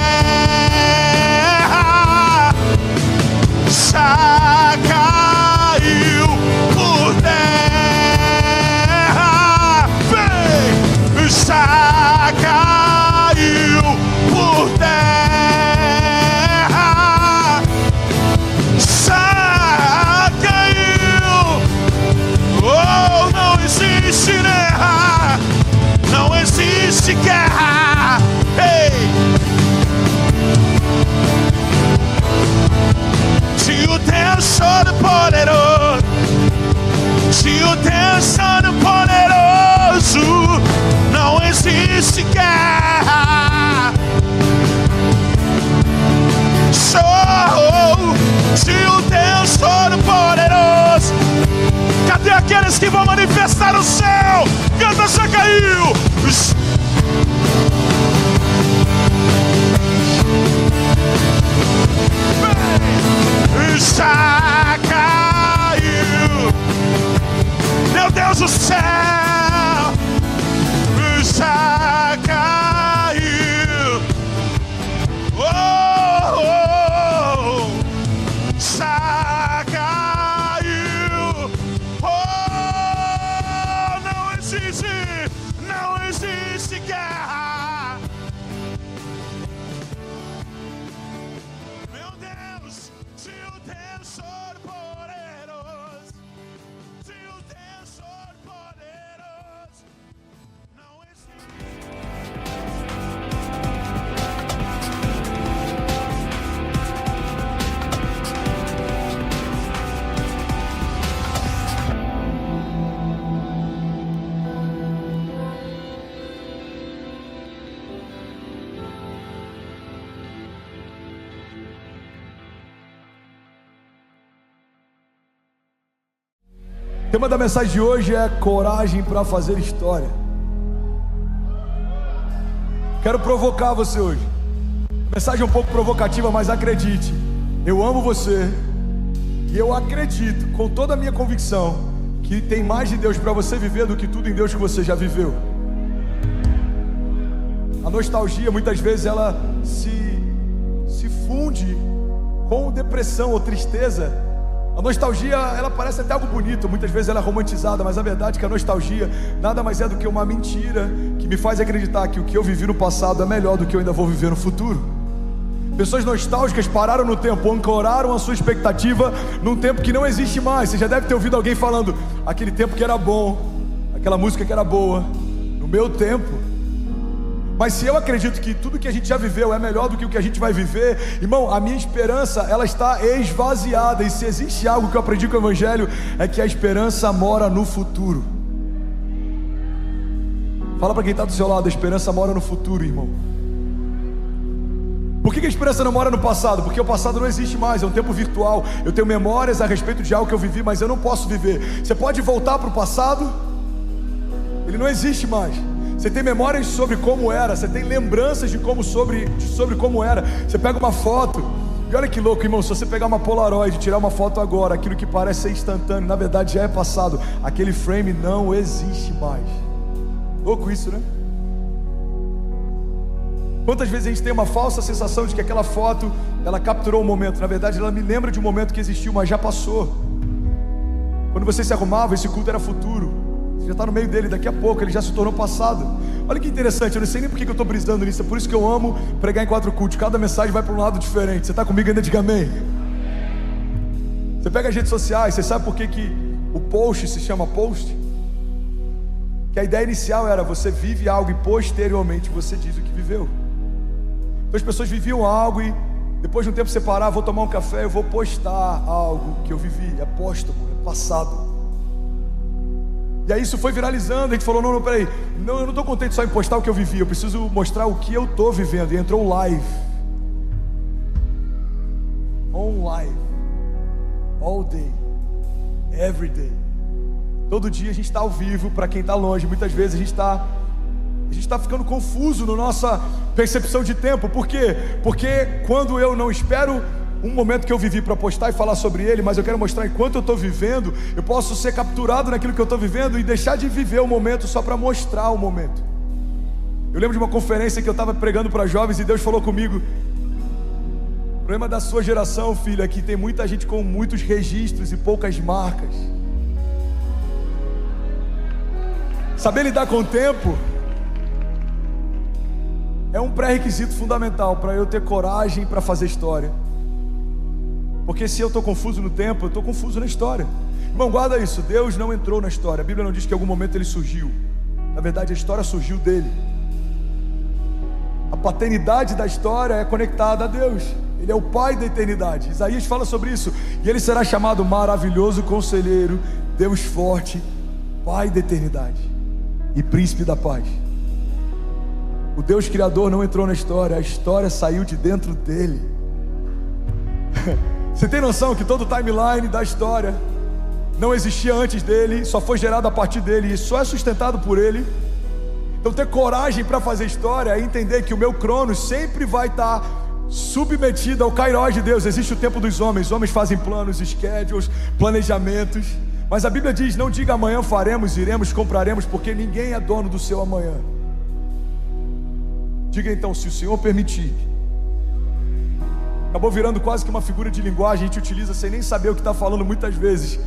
Deus Todo-Poderoso, se o Deus Todo-Poderoso, não existe guerra. Se o Deus Todo-Poderoso, cadê aqueles que vão manifestar o céu? Canta, já caiu. Já caiu, meu Deus do céu, já caiu, já caiu, não existe guerra. Meu Deus, se o Deus Todo-Poderoso, se o Deus Todo-Poderoso, não existe. O tema da mensagem de hoje é coragem para fazer história. Quero provocar você hoje. A mensagem é um pouco provocativa, mas acredite, eu amo você e eu acredito com toda a minha convicção que tem mais de Deus para você viver do que tudo em Deus que você já viveu. A nostalgia muitas vezes ela se funde com depressão ou tristeza. A nostalgia, ela parece até algo bonito, muitas vezes ela é romantizada, mas a verdade é que a nostalgia nada mais é do que uma mentira que me faz acreditar que o que eu vivi no passado é melhor do que eu ainda vou viver no futuro. Pessoas nostálgicas pararam no tempo, ancoraram a sua expectativa num tempo que não existe mais. Você já deve ter ouvido alguém falando, aquele tempo que era bom, aquela música que era boa, no meu tempo. Mas se eu acredito que tudo que a gente já viveu é melhor do que o que a gente vai viver, irmão, a minha esperança, ela está esvaziada. E se existe algo que eu aprendi com o Evangelho, é que a esperança mora no futuro. Fala para quem está do seu lado, a esperança mora no futuro, irmão. Por que a esperança não mora no passado? Porque o passado não existe mais, é um tempo virtual. Eu tenho memórias a respeito de algo que eu vivi, mas eu não posso viver. Você pode voltar para o passado? Ele não existe mais. Você tem memórias sobre como era, você tem lembranças de sobre como era. Você pega uma foto, e olha que louco, irmão, se você pegar uma Polaroid e tirar uma foto agora, aquilo que parece ser instantâneo, na verdade já é passado. Aquele frame não existe mais. Louco isso, né? Quantas vezes a gente tem uma falsa sensação de que aquela foto, ela capturou um momento. Na verdade ela me lembra de um momento que existiu, mas já passou. Quando você se arrumava, esse culto era futuro. Você já está no meio dele, daqui a pouco ele já se tornou passado. Olha que interessante, eu não sei nem porque que eu estou brisando nisso. É por isso que eu amo pregar em 4 cultos. Cada mensagem vai para um lado diferente. Você está comigo ainda? Diga amém. Você pega as redes sociais, você sabe por que o post se chama post? Que a ideia inicial era você vive algo e posteriormente você diz o que viveu. Então as pessoas viviam algo e depois de um tempo você parar, vou tomar um café, eu vou postar algo que eu vivi. É póstumo, é passado. E aí isso foi viralizando, a gente falou, não, peraí, eu não estou contente só em postar o que eu vivi, eu preciso mostrar o que eu estou vivendo. E entrou live. On live. All day. Every day. Todo dia a gente está ao vivo, para quem está longe. Muitas vezes a gente está ficando confuso na nossa percepção de tempo. Por quê? Porque quando eu não espero um momento que eu vivi para postar e falar sobre ele, mas eu quero mostrar enquanto eu estou vivendo, eu posso ser capturado naquilo que eu estou vivendo e deixar de viver o momento só para mostrar o momento. Eu lembro de uma conferência que eu estava pregando para jovens e Deus falou comigo: o problema da sua geração, filho, é que tem muita gente com muitos registros e poucas marcas. Saber lidar com o tempo é um pré-requisito fundamental para eu ter coragem para fazer história. Porque se eu estou confuso no tempo, eu estou confuso na história. Irmão, guarda isso, Deus não entrou na história. A Bíblia não diz que em algum momento ele surgiu. Na verdade a história surgiu dele. A paternidade da história é conectada a Deus. Ele é o Pai da eternidade. Isaías fala sobre isso. E Ele será chamado Maravilhoso Conselheiro, Deus Forte, Pai da eternidade e Príncipe da paz. O Deus Criador não entrou na história, a história saiu de dentro dele. Você tem noção que todo o timeline da história não existia antes dele, só foi gerado a partir dele e só é sustentado por ele? Então ter coragem para fazer história é entender que o meu cronos sempre vai estar submetido ao Kairos de Deus. Existe o tempo dos homens, os homens fazem planos, schedules, planejamentos, mas a Bíblia diz: não diga amanhã faremos, iremos, compraremos, porque ninguém é dono do seu amanhã. Diga então, se o Senhor permitir. Acabou virando quase que uma figura de linguagem, a gente utiliza sem nem saber o que está falando muitas vezes.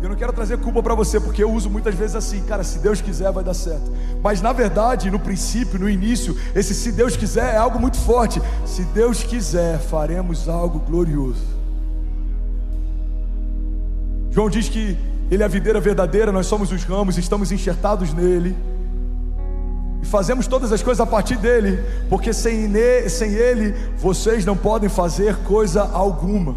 Eu não quero trazer culpa para você, porque eu uso muitas vezes assim: cara, se Deus quiser vai dar certo. Mas na verdade, no princípio, no início, esse se Deus quiser é algo muito forte. Se Deus quiser, faremos algo glorioso. João diz que Ele é a videira verdadeira, nós somos os ramos, estamos enxertados nele e fazemos todas as coisas a partir dele, porque sem ele vocês não podem fazer coisa alguma.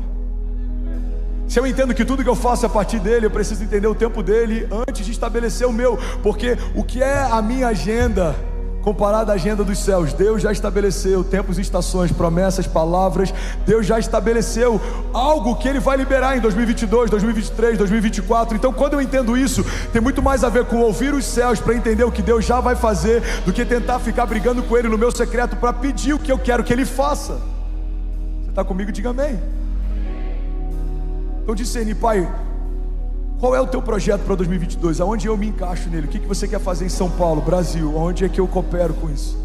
Se eu entendo que tudo que eu faço é a partir dele, eu preciso entender o tempo dele antes de estabelecer o meu, porque o que é a minha agenda comparada à agenda dos céus? Deus já estabeleceu tempos e estações, promessas, palavras. Deus já estabeleceu algo que Ele vai liberar em 2022, 2023, 2024. Então quando eu entendo isso, tem muito mais a ver com ouvir os céus para entender o que Deus já vai fazer, do que tentar ficar brigando com Ele no meu secreto para pedir o que eu quero que Ele faça. Você está comigo? Diga amém. Então discernir: Pai, qual é o teu projeto para 2022? Aonde eu me encaixo nele? O que você quer fazer em São Paulo, Brasil? Aonde é que eu coopero com isso?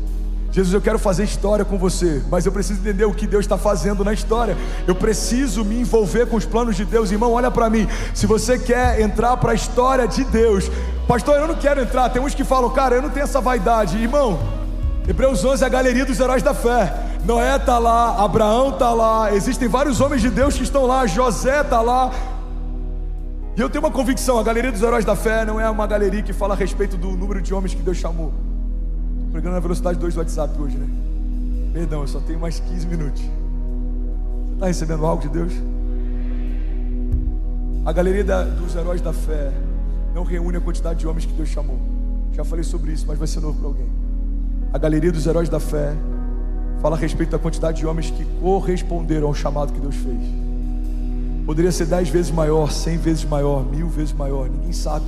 Jesus, eu quero fazer história com você, mas eu preciso entender o que Deus está fazendo na história. Eu preciso me envolver com os planos de Deus. Irmão, olha para mim. Se você quer entrar para a história de Deus: pastor, eu não quero entrar. Tem uns que falam: cara, eu não tenho essa vaidade. Irmão, Hebreus 11 é a galeria dos heróis da fé. Noé está lá, Abraão está lá, existem vários homens de Deus que estão lá, José está lá. E eu tenho uma convicção: a galeria dos heróis da fé não é uma galeria que fala a respeito do número de homens que Deus chamou. Estou pregando na velocidade 2 do WhatsApp hoje, né? Perdão, eu só tenho mais 15 minutos. Você está recebendo algo de Deus? A galeria dos heróis da fé não reúne a quantidade de homens que Deus chamou. Já falei sobre isso, mas vai ser novo para alguém. A galeria dos heróis da fé fala a respeito da quantidade de homens que corresponderam ao chamado que Deus fez. Poderia ser 10 vezes maior, 100 vezes maior, 1000 vezes maior, ninguém sabe.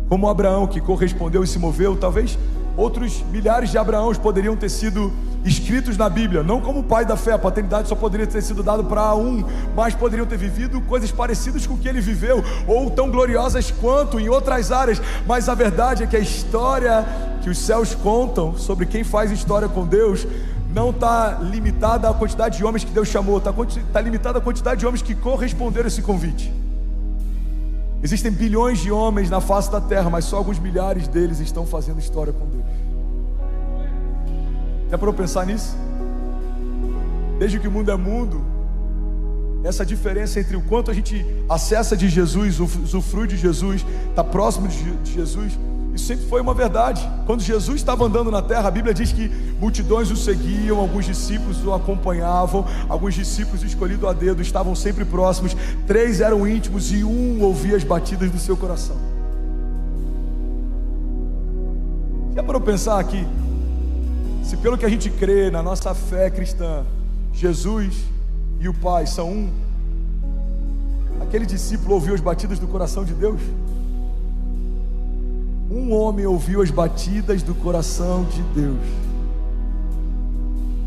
Como Abraão, que correspondeu e se moveu, talvez outros milhares de Abraãos poderiam ter sido escritos na Bíblia, não como pai da fé. A paternidade só poderia ter sido dado para um, mas poderiam ter vivido coisas parecidas com o que ele viveu, ou tão gloriosas quanto em outras áreas. Mas a verdade é que a história que os céus contam sobre quem faz história com Deus não está limitada à quantidade de homens que Deus chamou, está limitada à quantidade de homens que corresponderam a esse convite. Existem bilhões de homens na face da terra, mas só alguns milhares deles estão fazendo história com Deus. Já parou para pensar nisso? Desde que o mundo é mundo, essa diferença entre o quanto a gente acessa de Jesus, usufrui de Jesus, está próximo de Jesus, isso sempre foi uma verdade. Quando Jesus estava andando na terra, a Bíblia diz que multidões o seguiam, alguns discípulos o acompanhavam, alguns discípulos escolhidos a dedo estavam sempre próximos, 3 eram íntimos e 1 ouvia as batidas do seu coração. Já parou para pensar aqui? Se pelo que a gente crê na nossa fé cristã, Jesus e o Pai são um, aquele discípulo ouviu as batidas do coração de Deus? Um homem ouviu as batidas do coração de Deus.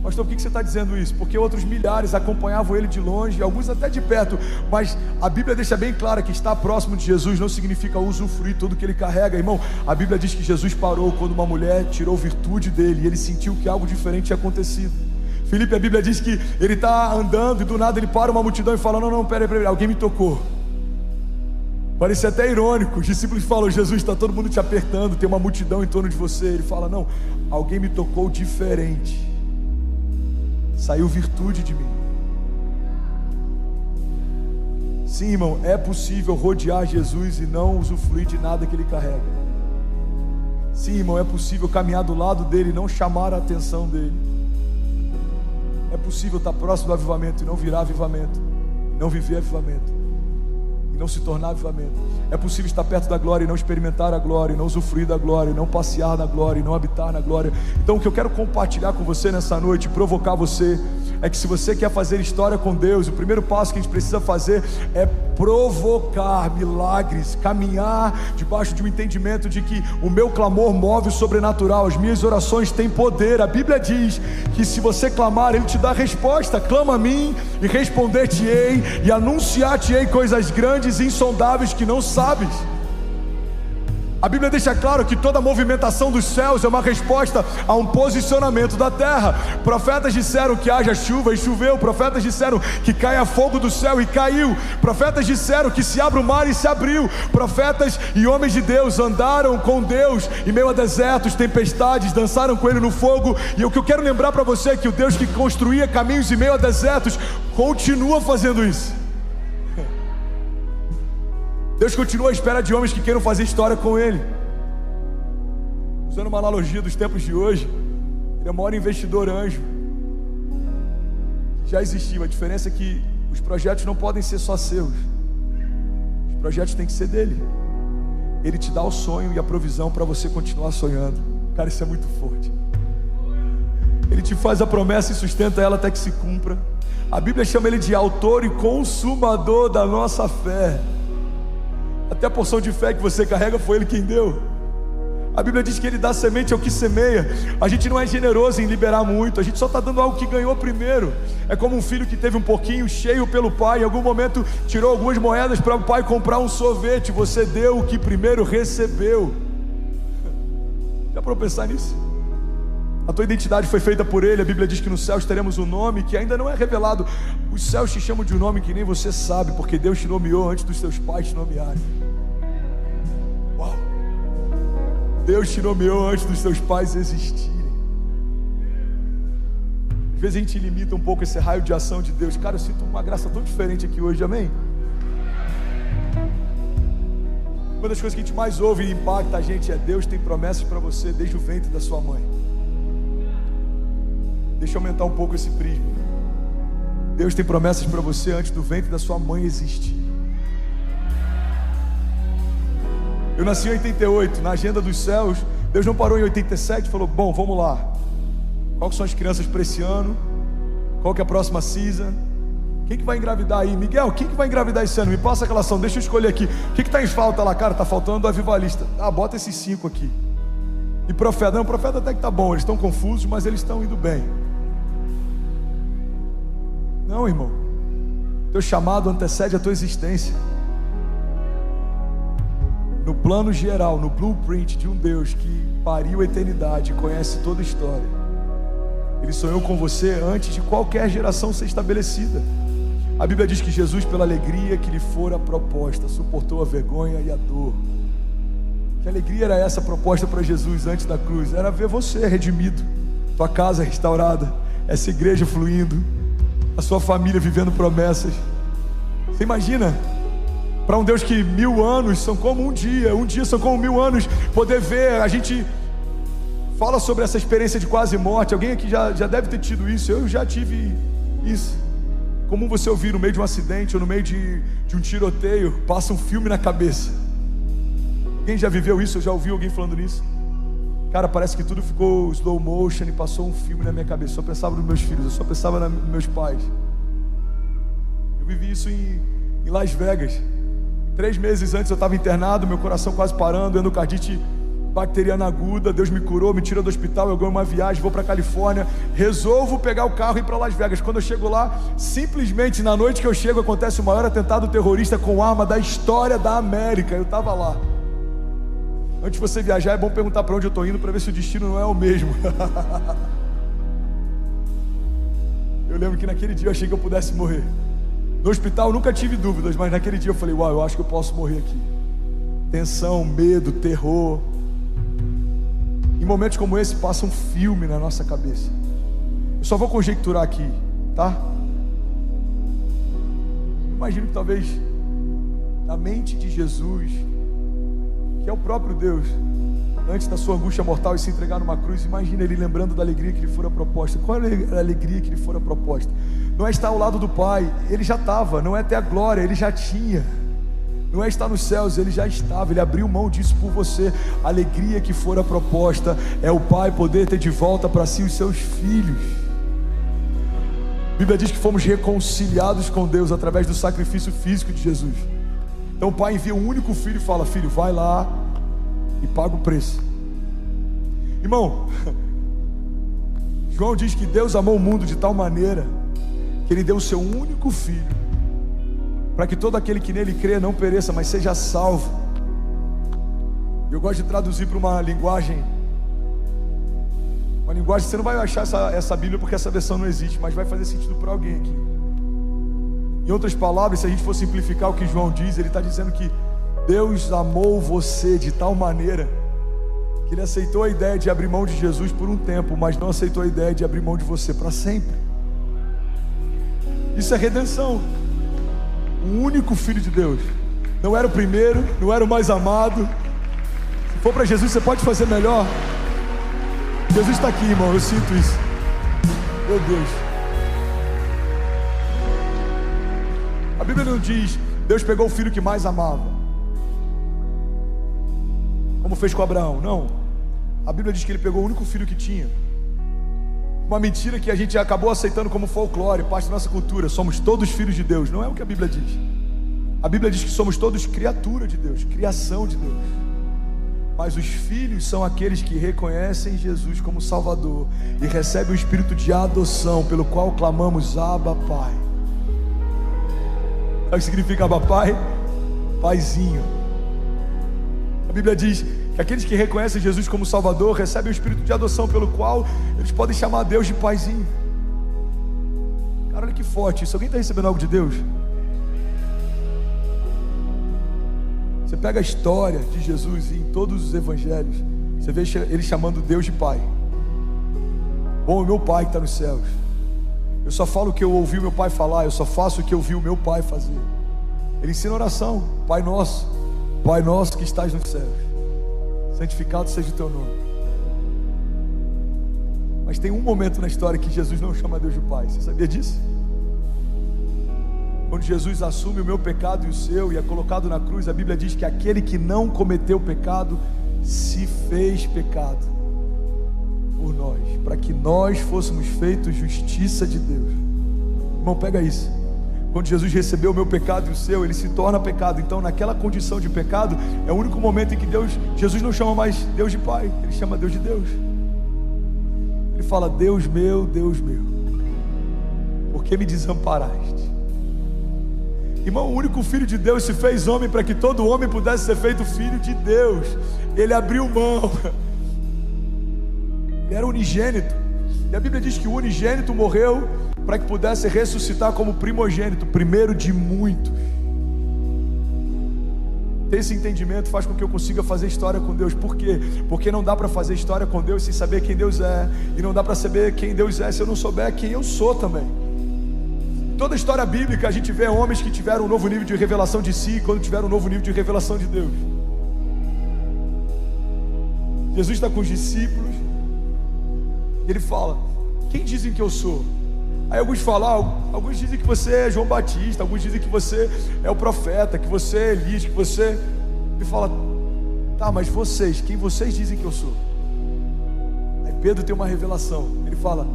Pastor, por que você está dizendo isso? Porque outros milhares acompanhavam ele de longe, alguns até de perto. Mas a Bíblia deixa bem clara que estar próximo de Jesus não significa usufruir tudo que ele carrega, irmão. A Bíblia diz que Jesus parou quando uma mulher tirou virtude dele e ele sentiu que algo diferente tinha acontecido. Filipe, a Bíblia diz que ele está andando e do nada ele para uma multidão e fala: não, peraí, alguém me tocou. Parecia até irônico. Os discípulos falam: Jesus, está todo mundo te apertando, tem uma multidão em torno de você. Ele fala: não, alguém me tocou diferente, saiu virtude de mim. Sim, irmão, é possível rodear Jesus e não usufruir de nada que ele carrega. Sim, irmão, é possível caminhar do lado dele e não chamar a atenção dele. É possível estar próximo do avivamento e não virar avivamento, não viver avivamento, e não se tornar avivamento. É possível estar perto da glória e não experimentar a glória, e não usufruir da glória, e não passear na glória, e não habitar na glória. Então o que eu quero compartilhar com você nessa noite, provocar você, é que se você quer fazer história com Deus, o primeiro passo que a gente precisa fazer é provocar milagres, caminhar debaixo de um entendimento de que o meu clamor move o sobrenatural, as minhas orações têm poder. A Bíblia diz que se você clamar, Ele te dá resposta. Clama a mim e responder-te-ei, e anunciar-te-ei coisas grandes e insondáveis que não sabes. A Bíblia deixa claro que toda movimentação dos céus é uma resposta a um posicionamento da terra. Profetas disseram que haja chuva e choveu. Profetas disseram que caia fogo do céu e caiu. Profetas disseram que se abra o mar e se abriu. Profetas e homens de Deus andaram com Deus em meio a desertos, tempestades, dançaram com Ele no fogo. E o que eu quero lembrar para você é que o Deus que construía caminhos em meio a desertos continua fazendo isso. Deus continua à espera de homens que queiram fazer história com Ele. Usando uma analogia dos tempos de hoje, Ele é o maior investidor anjo. Já existiu, a diferença é que os projetos não podem ser só seus. Os projetos têm que ser dele. Ele te dá o sonho e a provisão para você continuar sonhando. Cara, isso é muito forte. Ele te faz a promessa e sustenta ela até que se cumpra. A Bíblia chama Ele de autor e consumador da nossa fé. Até a porção de fé que você carrega foi Ele quem deu. A Bíblia diz que Ele dá semente ao que semeia. A gente não é generoso em liberar muito, a gente só está dando algo que ganhou primeiro. É como um filho que teve um pouquinho cheio pelo pai, em algum momento tirou algumas moedas para o pai comprar um sorvete. Você deu o que primeiro recebeu. Já para pensar nisso? A tua identidade foi feita por Ele. A Bíblia diz que nos céus teremos um nome que ainda não é revelado. Os céus te chamam de um nome que nem você sabe, porque Deus te nomeou antes dos teus pais te nomearem. Uau! Deus te nomeou antes dos teus pais existirem. Às vezes a gente limita um pouco esse raio de ação de Deus. Cara, eu sinto uma graça tão diferente aqui hoje, amém? Uma das coisas que a gente mais ouve e impacta a gente é: Deus tem promessas para você desde o ventre da sua mãe. Deixa eu aumentar um pouco esse prisma. Deus tem promessas para você antes do ventre da sua mãe existir. Eu nasci em 88, na agenda dos céus. Deus não parou em 87 e falou: bom, vamos lá. Qual que são as crianças para esse ano? Qual que é a próxima season? Quem que vai engravidar aí? Miguel, quem que vai engravidar esse ano? Me passa aquela ação, deixa eu escolher aqui. O que está em falta lá, cara? Está faltando o avivalista. Ah, bota esses 5 aqui. E profeta? Não, profeta até que tá bom, eles estão confusos, mas eles estão indo bem. Não, irmão. Teu chamado antecede a tua existência. No plano geral, no blueprint de um Deus que pariu a eternidade, conhece toda a história, Ele sonhou com você antes de qualquer geração ser estabelecida. A Bíblia diz que Jesus, pela alegria que lhe fora proposta, suportou a vergonha e a dor. Que alegria era essa proposta para Jesus antes da cruz? Era ver você redimido, tua casa restaurada, essa igreja fluindo, a sua família vivendo promessas. Você imagina? Para um Deus que 1000 anos são como um dia são como 1000 anos, poder ver. A gente fala sobre essa experiência de quase morte. Alguém aqui já deve ter tido isso. Eu já tive isso. Comum você ouvir no meio de um acidente ou no meio de um tiroteio, passa um filme na cabeça. Alguém já viveu isso? Eu já ouvi alguém falando nisso. Cara, parece que tudo ficou slow motion e passou um filme na minha cabeça. Eu só pensava nos meus filhos, eu só pensava nos meus pais. Eu vivi isso em Las Vegas. 3 meses antes eu estava internado, meu coração quase parando, endocardite bacteriana aguda. Deus me curou, me tirou do hospital, eu ganho uma viagem, vou para Califórnia, resolvo pegar o carro e ir para Las Vegas. Quando eu chego lá, simplesmente na noite que eu chego, acontece o maior atentado terrorista com arma da história da América. Eu estava lá. Antes de você viajar, é bom perguntar para onde eu estou indo, para ver se o destino não é o mesmo. Eu lembro que naquele dia eu achei que eu pudesse morrer. No hospital eu nunca tive dúvidas, mas naquele dia eu falei: uau, eu acho que eu posso morrer aqui. Tensão, medo, terror. Em momentos como esse passa um filme na nossa cabeça. Eu só vou conjecturar aqui, tá? Imagino que talvez na mente de Jesus, que é o próprio Deus, antes da sua angústia mortal e se entregar numa cruz. Imagina ele lembrando da alegria que lhe fora proposta. Qual é a alegria que lhe fora proposta? Não é estar ao lado do Pai, ele já estava. Não é ter a glória, ele já tinha. Não é estar nos céus, ele já estava. Ele abriu mão disso por você. A alegria que fora proposta é o Pai poder ter de volta para si os seus filhos. A Bíblia diz que fomos reconciliados com Deus através do sacrifício físico de Jesus. Então o Pai envia um único filho e fala: filho, vai lá e paga o preço. Irmão, João diz que Deus amou o mundo de tal maneira que Ele deu o seu único filho, para que todo aquele que nele crê não pereça, mas seja salvo. Eu gosto de traduzir para uma linguagem, você não vai achar essa Bíblia porque essa versão não existe, mas vai fazer sentido para alguém aqui. Em outras palavras, se a gente for simplificar o que João diz, ele está dizendo que Deus amou você de tal maneira que Ele aceitou a ideia de abrir mão de Jesus por um tempo, mas não aceitou a ideia de abrir mão de você para sempre. Isso é redenção. O único Filho de Deus. Não era o primeiro, não era o mais amado. Se for para Jesus, você pode fazer melhor. Jesus está aqui, irmão, eu sinto isso. Meu Deus. A Bíblia não diz Deus pegou o filho que mais amava, como fez com Abraão. Não. A Bíblia diz que Ele pegou o único filho que tinha. Uma mentira que a gente acabou aceitando como folclore, parte da nossa cultura. Somos todos filhos de Deus. Não é o que a Bíblia diz. A Bíblia diz que somos todos criatura de Deus, criação de Deus. Mas os filhos são aqueles que reconhecem Jesus como Salvador e recebem o espírito de adoção, pelo qual clamamos: Abba, Pai. Sabe o que significa Abba, Pai? Paizinho. A Bíblia diz que aqueles que reconhecem Jesus como Salvador recebem o espírito de adoção, pelo qual eles podem chamar Deus de Paizinho. Cara, olha que forte isso. Alguém está recebendo algo de Deus? Você pega a história de Jesus e em todos os evangelhos você vê Ele chamando Deus de Pai. Bom, é meu Pai que está nos céus. Eu só falo o que eu ouvi o meu Pai falar, eu só faço o que eu vi o meu Pai fazer. Ele ensina oração: Pai nosso que estás nos céus, santificado seja o teu nome. Mas tem um momento na história que Jesus não chama Deus de Pai. Você sabia disso? Quando Jesus assume o meu pecado e o seu e é colocado na cruz, a Bíblia diz que aquele que não cometeu pecado se fez pecado por nós, para que nós fôssemos feitos justiça de Deus. Irmão, pega isso. Quando Jesus recebeu o meu pecado e o seu, Ele se torna pecado. Então naquela condição de pecado, é o único momento em que Jesus não chama mais Deus de Pai, Ele chama Deus de Deus. Ele fala: Deus meu, por que me desamparaste? Irmão, o único Filho de Deus se fez homem para que todo homem pudesse ser feito filho de Deus. Ele abriu mão. Ele era unigênito. E a Bíblia diz que o unigênito morreu para que pudesse ressuscitar como primogênito, primeiro de muitos. Ter esse entendimento faz com que eu consiga fazer história com Deus. Por quê? Porque não dá para fazer história com Deus sem saber quem Deus é. E não dá para saber quem Deus é se eu não souber quem eu sou também. Toda a história bíblica a gente vê homens que tiveram um novo nível de revelação de si, quando tiveram um novo nível de revelação de Deus. Jesus está com os discípulos e Ele fala: quem dizem que eu sou? Aí alguns falam, alguns dizem que você é João Batista, alguns dizem que você é o profeta, que você é Elias, que você... Ele fala: tá, mas vocês, quem vocês dizem que eu sou? Aí Pedro tem uma revelação. Ele fala: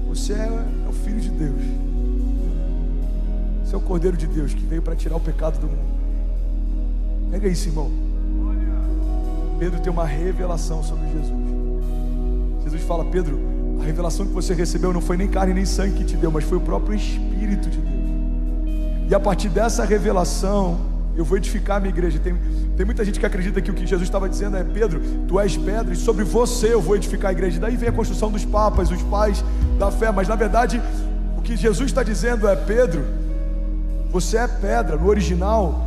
você é o Filho de Deus. Você é o Cordeiro de Deus que veio para tirar o pecado do mundo. Pega isso, irmão. Pedro tem uma revelação sobre Jesus. Jesus fala: Pedro, a revelação que você recebeu não foi nem carne nem sangue que te deu, mas foi o próprio Espírito de Deus. E a partir dessa revelação eu vou edificar a minha igreja. Tem muita gente que acredita que o que Jesus estava dizendo é: Pedro, tu és pedra e sobre você eu vou edificar a igreja. E daí vem a construção dos papas, os pais da fé. Mas na verdade o que Jesus está dizendo é: Pedro, você é pedra. No original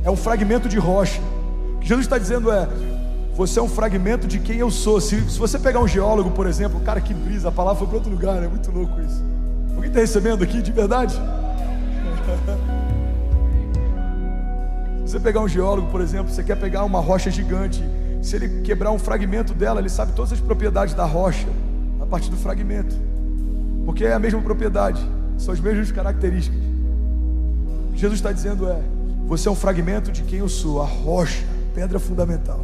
é um fragmento de rocha. O que Jesus está dizendo é: você é um fragmento de quem eu sou. Se você pegar um geólogo, por exemplo, cara, que brisa, a palavra foi para outro lugar, é muito louco isso. Alguém está recebendo aqui de verdade? Se você pegar um geólogo, por exemplo, você quer pegar uma rocha gigante, Se ele quebrar um fragmento dela, ele sabe todas as propriedades da rocha a partir do fragmento, porque é a mesma propriedade, são as mesmas características. O que Jesus está dizendo é: você é um fragmento de quem eu sou, a rocha, pedra fundamental.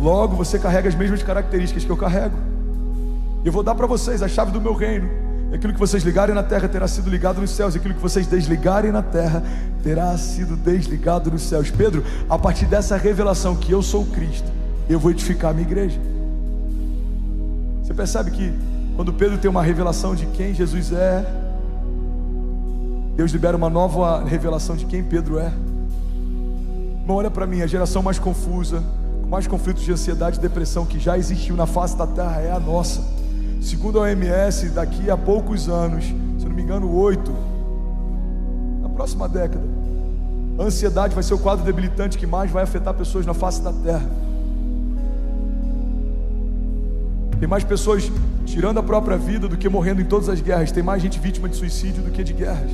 Logo, você carrega as mesmas características que eu carrego. Eu vou dar para vocês a chave do meu reino. Aquilo que vocês ligarem na terra terá sido ligado nos céus, aquilo que vocês desligarem na terra terá sido desligado nos céus. Pedro, a partir dessa revelação que eu sou Cristo, eu vou edificar a minha igreja. Você percebe que quando Pedro tem uma revelação de quem Jesus é, Deus libera uma nova revelação de quem Pedro é. Irmão, olha para mim, a geração mais confusa, com mais conflitos de ansiedade e depressão que já existiu na face da terra é a nossa. Segundo a OMS, daqui a poucos anos, se eu não me engano 8, na próxima década, a ansiedade vai ser o quadro debilitante que mais vai afetar pessoas na face da terra. Tem mais pessoas tirando a própria vida do que morrendo em todas as guerras. Tem mais gente vítima de suicídio do que de guerras.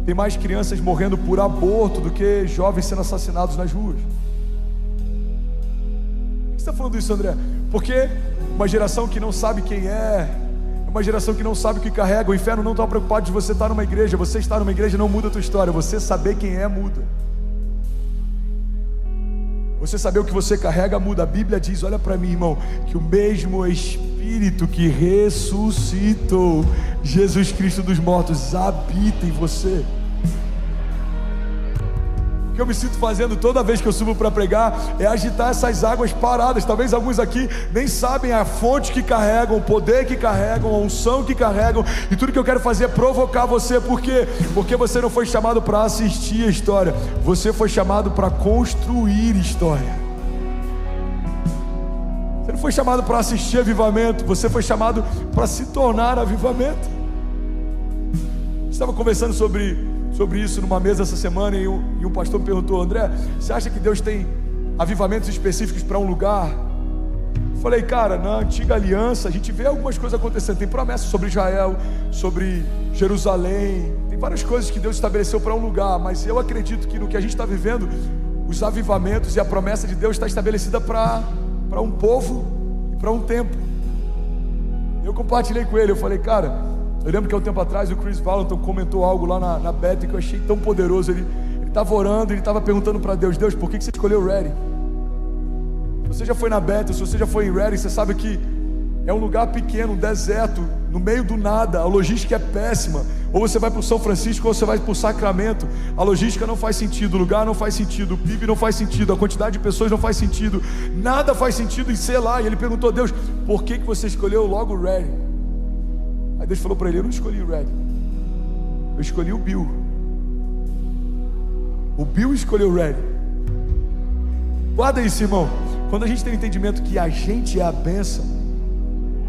Tem mais crianças morrendo por aborto do que jovens sendo assassinados nas ruas. Por que você está falando isso, André? Porque uma geração que não sabe quem é, uma geração que não sabe o que carrega. O inferno não está preocupado de você estar numa igreja. Você estar numa igreja não muda a tua história. Você saber quem é muda. Você saber o que você carrega muda. A Bíblia diz, olha para mim, irmão, que o mesmo Espírito que ressuscitou Jesus Cristo dos mortos habita em você. O que eu me sinto fazendo toda vez que eu subo para pregar é agitar essas águas paradas. Talvez alguns aqui nem sabem a fonte que carregam, o poder que carregam, a unção que carregam, e tudo que eu quero fazer é provocar você. Por quê? Porque você não foi chamado para assistir a história, você foi chamado para construir história. Você não foi chamado para assistir avivamento, você foi chamado para se tornar avivamento. Estava conversando sobre isso numa mesa essa semana, e um pastor me perguntou: André, você acha que Deus tem avivamentos específicos para um lugar? Eu falei: cara, na antiga aliança a gente vê algumas coisas acontecendo, tem promessas sobre Israel, sobre Jerusalém, tem várias coisas que Deus estabeleceu para um lugar, mas eu acredito que no que a gente está vivendo, os avivamentos e a promessa de Deus está estabelecida para um povo e para um tempo. Eu compartilhei com ele, eu falei: cara, eu lembro que há um tempo atrás o Chris Valentin comentou algo lá na Beth que eu achei tão poderoso. Ele estava orando, ele estava perguntando para Deus: Deus, por que você escolheu Redding? Se você já foi na Beth, se você já foi em Redding, você sabe que é um lugar pequeno, um deserto, no meio do nada, a logística é péssima. Ou você vai para o São Francisco ou você vai para o Sacramento, a logística não faz sentido, o lugar não faz sentido, o PIB não faz sentido, a quantidade de pessoas não faz sentido, nada faz sentido em ser lá. E ele perguntou: Deus, por que você escolheu logo Redding? Aí Deus falou para ele: eu não escolhi o Redding, eu escolhi o Bill. O Bill escolheu o Redding. Guarda isso, irmão. Quando a gente tem o entendimento que a gente é a bênção,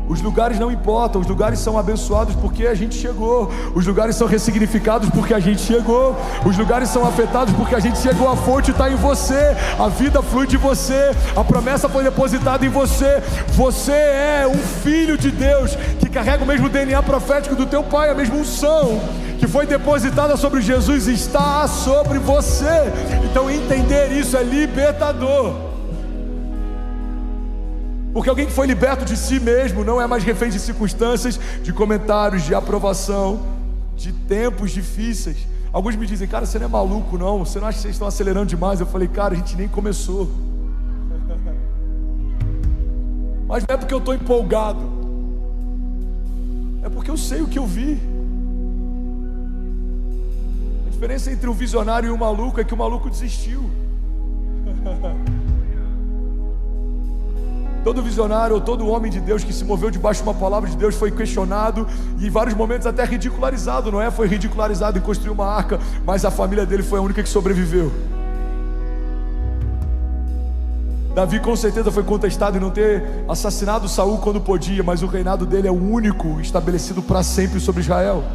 os lugares não importam, os lugares são abençoados porque a gente chegou, os lugares são ressignificados porque a gente chegou, os lugares são afetados porque a gente chegou. A fonte está em você, a vida flui de você, a promessa foi depositada em você. Você é um filho de Deus que carrega o mesmo DNA profético do teu pai, a mesma unção que foi depositada sobre Jesus está sobre você. Então entender isso é libertador. Porque alguém que foi liberto de si mesmo não é mais refém de circunstâncias, de comentários, de aprovação, de tempos difíceis. Alguns me dizem: cara, você não é maluco não? Você não acha que vocês estão acelerando demais? Eu falei: cara, a gente nem começou. Mas não é porque eu estou empolgado, é porque eu sei o que eu vi. A diferença entre um visionário e um maluco é que o maluco desistiu. Todo visionário ou todo homem de Deus que se moveu debaixo de uma palavra de Deus foi questionado e em vários momentos até ridicularizado. Não é? Foi ridicularizado em construir uma arca, mas a família dele foi a única que sobreviveu. Davi com certeza foi contestado em não ter assassinado Saul quando podia, mas o reinado dele é o único estabelecido para sempre sobre Israel.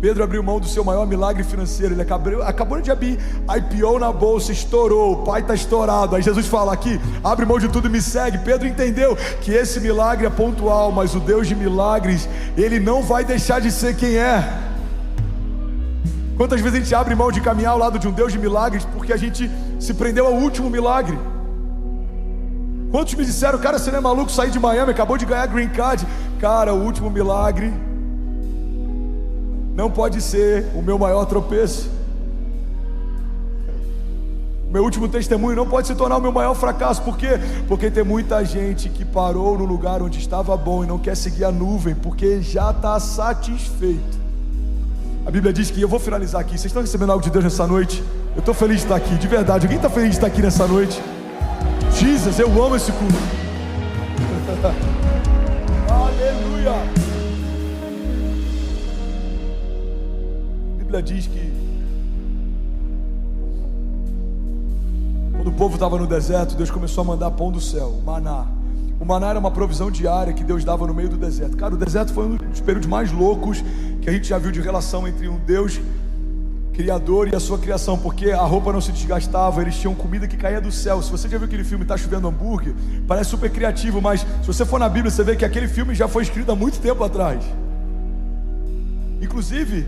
Pedro abriu mão do seu maior milagre financeiro. Ele acabou de abrir IPO na bolsa, estourou, o pai está estourado. Aí Jesus fala: aqui, abre mão de tudo e me segue. Pedro entendeu que esse milagre é pontual, mas o Deus de milagres, Ele não vai deixar de ser quem é. Quantas vezes a gente abre mão de caminhar ao lado de um Deus de milagres porque a gente se prendeu ao último milagre? Quantos me disseram, cara, você não é maluco, sair de Miami, acabou de ganhar green card? Cara, o último milagre não pode ser o meu maior tropeço. O meu último testemunho não pode se tornar o meu maior fracasso. Por quê? Porque tem muita gente que parou no lugar onde estava bom e não quer seguir a nuvem, porque já está satisfeito. A Bíblia diz que, eu vou finalizar aqui, vocês estão recebendo algo de Deus nessa noite? Eu estou feliz de estar aqui, de verdade. Alguém está feliz de estar aqui nessa noite? Jesus, eu amo esse culto. Aleluia. A Bíblia diz que quando o povo estava no deserto, Deus começou a mandar pão do céu, maná. O maná era uma provisão diária que Deus dava no meio do deserto. Cara, o deserto foi um dos períodos mais loucos que a gente já viu de relação entre um Deus criador e a sua criação, porque a roupa não se desgastava, eles tinham comida que caía do céu. Se você já viu aquele filme Tá Chovendo Hambúrguer, parece super criativo, mas se você for na Bíblia, você vê que aquele filme já foi escrito há muito tempo atrás. Inclusive,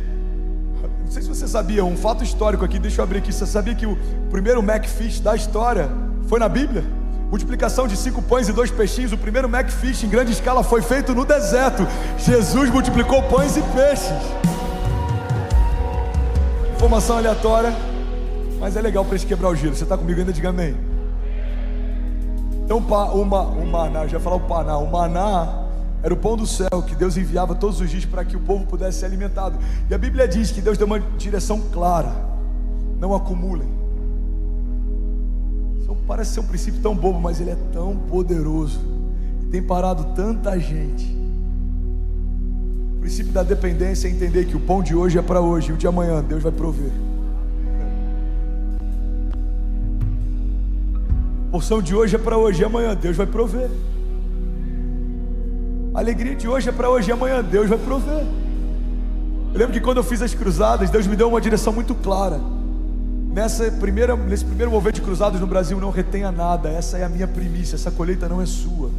não sei se você sabia, um fato histórico aqui, deixa eu abrir aqui. Você sabia que o primeiro McFish da história foi na Bíblia? Multiplicação de 5 pães e 2 peixinhos. O primeiro McFish em grande escala foi feito no deserto. Jesus multiplicou pães e peixes. Informação aleatória, mas é legal para gente quebrar o gelo. Você está comigo ainda? Diga amém. Então o maná, eu já ia falar o paná. O maná era o pão do céu que Deus enviava todos os dias para que o povo pudesse ser alimentado. E a Bíblia diz que Deus deu uma direção clara: não acumulem. Isso parece ser um princípio tão bobo, mas ele é tão poderoso e tem parado tanta gente. O princípio da dependência é entender que o pão de hoje é para hoje, e o de amanhã Deus vai prover. A porção de hoje é para hoje, e amanhã Deus vai prover. A alegria de hoje é para hoje, e amanhã Deus vai prover. Eu lembro que quando eu fiz as cruzadas, Deus me deu uma direção muito clara. Nesse primeiro mover de cruzadas no Brasil, não retenha nada. Essa é a minha primícia, essa colheita não é sua.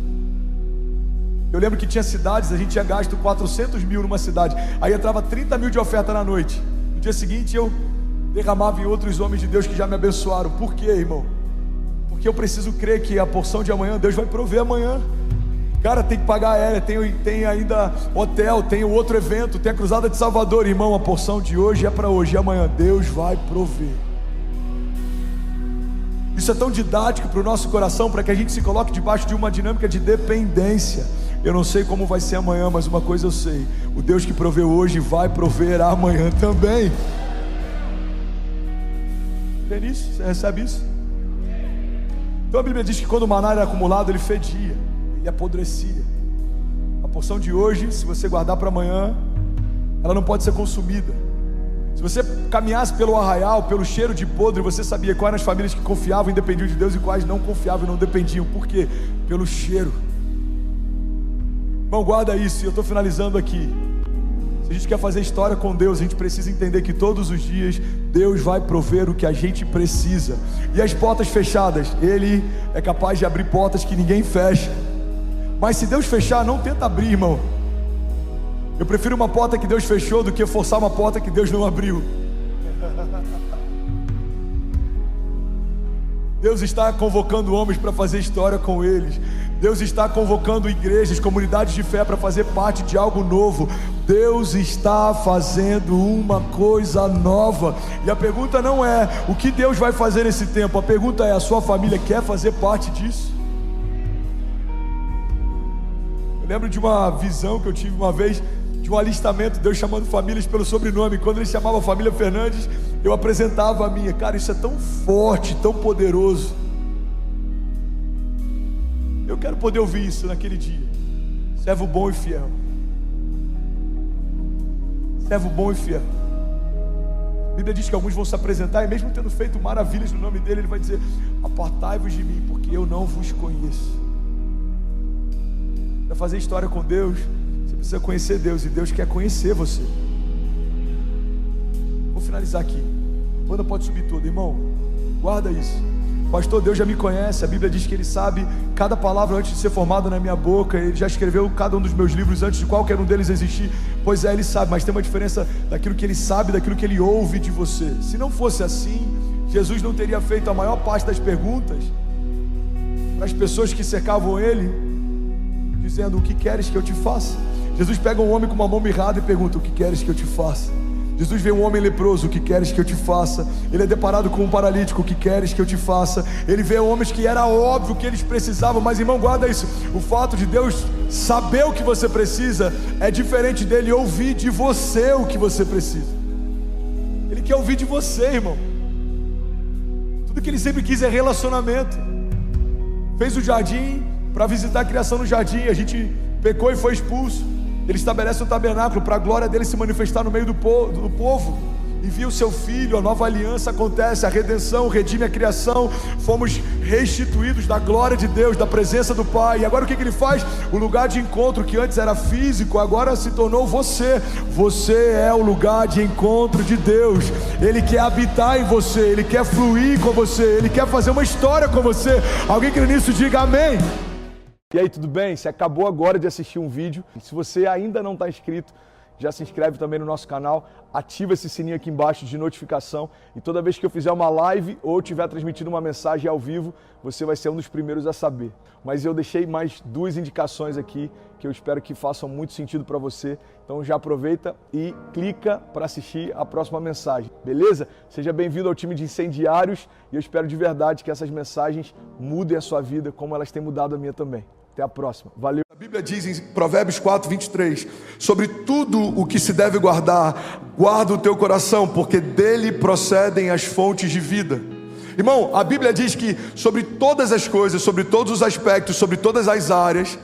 Eu lembro que tinha cidades, a gente tinha gasto 400 mil numa cidade, aí entrava 30 mil de oferta na noite. No dia seguinte eu derramava em outros homens de Deus que já me abençoaram. Por quê, irmão? Porque eu preciso crer que a porção de amanhã, Deus vai prover amanhã. Cara, tem que pagar aérea, tem ainda hotel, tem o outro evento, tem a Cruzada de Salvador. Irmão, a porção de hoje é para hoje, e amanhã Deus vai prover. Isso é tão didático para o nosso coração, para que a gente se coloque debaixo de uma dinâmica de dependência. Eu não sei como vai ser amanhã, mas uma coisa eu sei: o Deus que proveu hoje vai prover amanhã também. Crê nisso? Você recebe isso? Então a Bíblia diz que quando o maná era acumulado, ele fedia, ele apodrecia. A porção de hoje, se você guardar para amanhã, ela não pode ser consumida. Se você caminhasse pelo arraial, pelo cheiro de podre, você sabia quais eram as famílias que confiavam e dependiam de Deus e quais não confiavam e não dependiam. Por quê? Pelo cheiro. Irmão, guarda isso, e eu estou finalizando aqui. Se a gente quer fazer história com Deus, a gente precisa entender que todos os dias Deus vai prover o que a gente precisa. E as portas fechadas, Ele é capaz de abrir portas que ninguém fecha. Mas se Deus fechar, não tenta abrir, irmão. Eu prefiro uma porta que Deus fechou do que forçar uma porta que Deus não abriu. Deus está convocando homens para fazer história com eles. Deus está convocando igrejas, comunidades de fé para fazer parte de algo novo. Deus está fazendo uma coisa nova. E a pergunta não é o que Deus vai fazer nesse tempo. A pergunta é: a sua família quer fazer parte disso? Eu lembro de uma visão que eu tive uma vez, de um alistamento, Deus chamando famílias pelo sobrenome. Quando Ele chamava a família Fernandes, eu apresentava a minha. Cara, isso é tão forte, tão poderoso. Eu quero poder ouvir isso naquele dia. Servo bom e fiel. Servo bom e fiel. A Bíblia diz que alguns vão se apresentar, e mesmo tendo feito maravilhas no nome dele, ele vai dizer: apartai-vos de mim, porque eu não vos conheço. Para fazer história com Deus, você precisa conhecer Deus, e Deus quer conhecer você. Vou finalizar aqui. A banda pode subir toda, irmão. Guarda isso. Pastor, Deus já me conhece, a Bíblia diz que Ele sabe cada palavra antes de ser formada na minha boca, Ele já escreveu cada um dos meus livros antes de qualquer um deles existir. Pois é, Ele sabe, mas tem uma diferença daquilo que Ele sabe, daquilo que Ele ouve de você. Se não fosse assim, Jesus não teria feito a maior parte das perguntas para as pessoas que cercavam Ele, dizendo: o que queres que eu te faça? Jesus pega um homem com uma mão mirrada e pergunta: o que queres que eu te faça? Jesus vê um homem leproso: o que queres que eu te faça? Ele é deparado com um paralítico: o que queres que eu te faça? Ele vê homens que era óbvio que eles precisavam, mas irmão, guarda isso, o fato de Deus saber o que você precisa é diferente dele ouvir de você o que você precisa. Ele quer ouvir de você, irmão. Tudo que ele sempre quis é relacionamento. Fez o jardim para visitar a criação no jardim, a gente pecou e foi expulso. Ele estabelece um tabernáculo para a glória dele se manifestar no meio do povo. Envia o seu filho, a nova aliança acontece, a redenção redime a criação. Fomos restituídos da glória de Deus, da presença do Pai. E agora o que ele faz? O lugar de encontro que antes era físico, agora se tornou você. Você é o lugar de encontro de Deus. Ele quer habitar em você, Ele quer fluir com você, Ele quer fazer uma história com você. Alguém crê nisso, diga amém. E aí, tudo bem? Você acabou agora de assistir um vídeo. Se você ainda não está inscrito, já se inscreve também no nosso canal, ativa esse sininho aqui embaixo de notificação e toda vez que eu fizer uma live ou estiver transmitindo uma mensagem ao vivo, você vai ser um dos primeiros a saber. Mas eu deixei mais 2 indicações aqui que eu espero que façam muito sentido para você. Então já aproveita e clica para assistir a próxima mensagem, beleza? Seja bem-vindo ao time de incendiários e eu espero de verdade que essas mensagens mudem a sua vida como elas têm mudado a minha também. Até a próxima. Valeu. A Bíblia diz em Provérbios 4:23: sobre tudo o que se deve guardar, guarda o teu coração, porque dele procedem as fontes de vida. Irmão, a Bíblia diz que sobre todas as coisas, sobre todos os aspectos, sobre todas as áreas,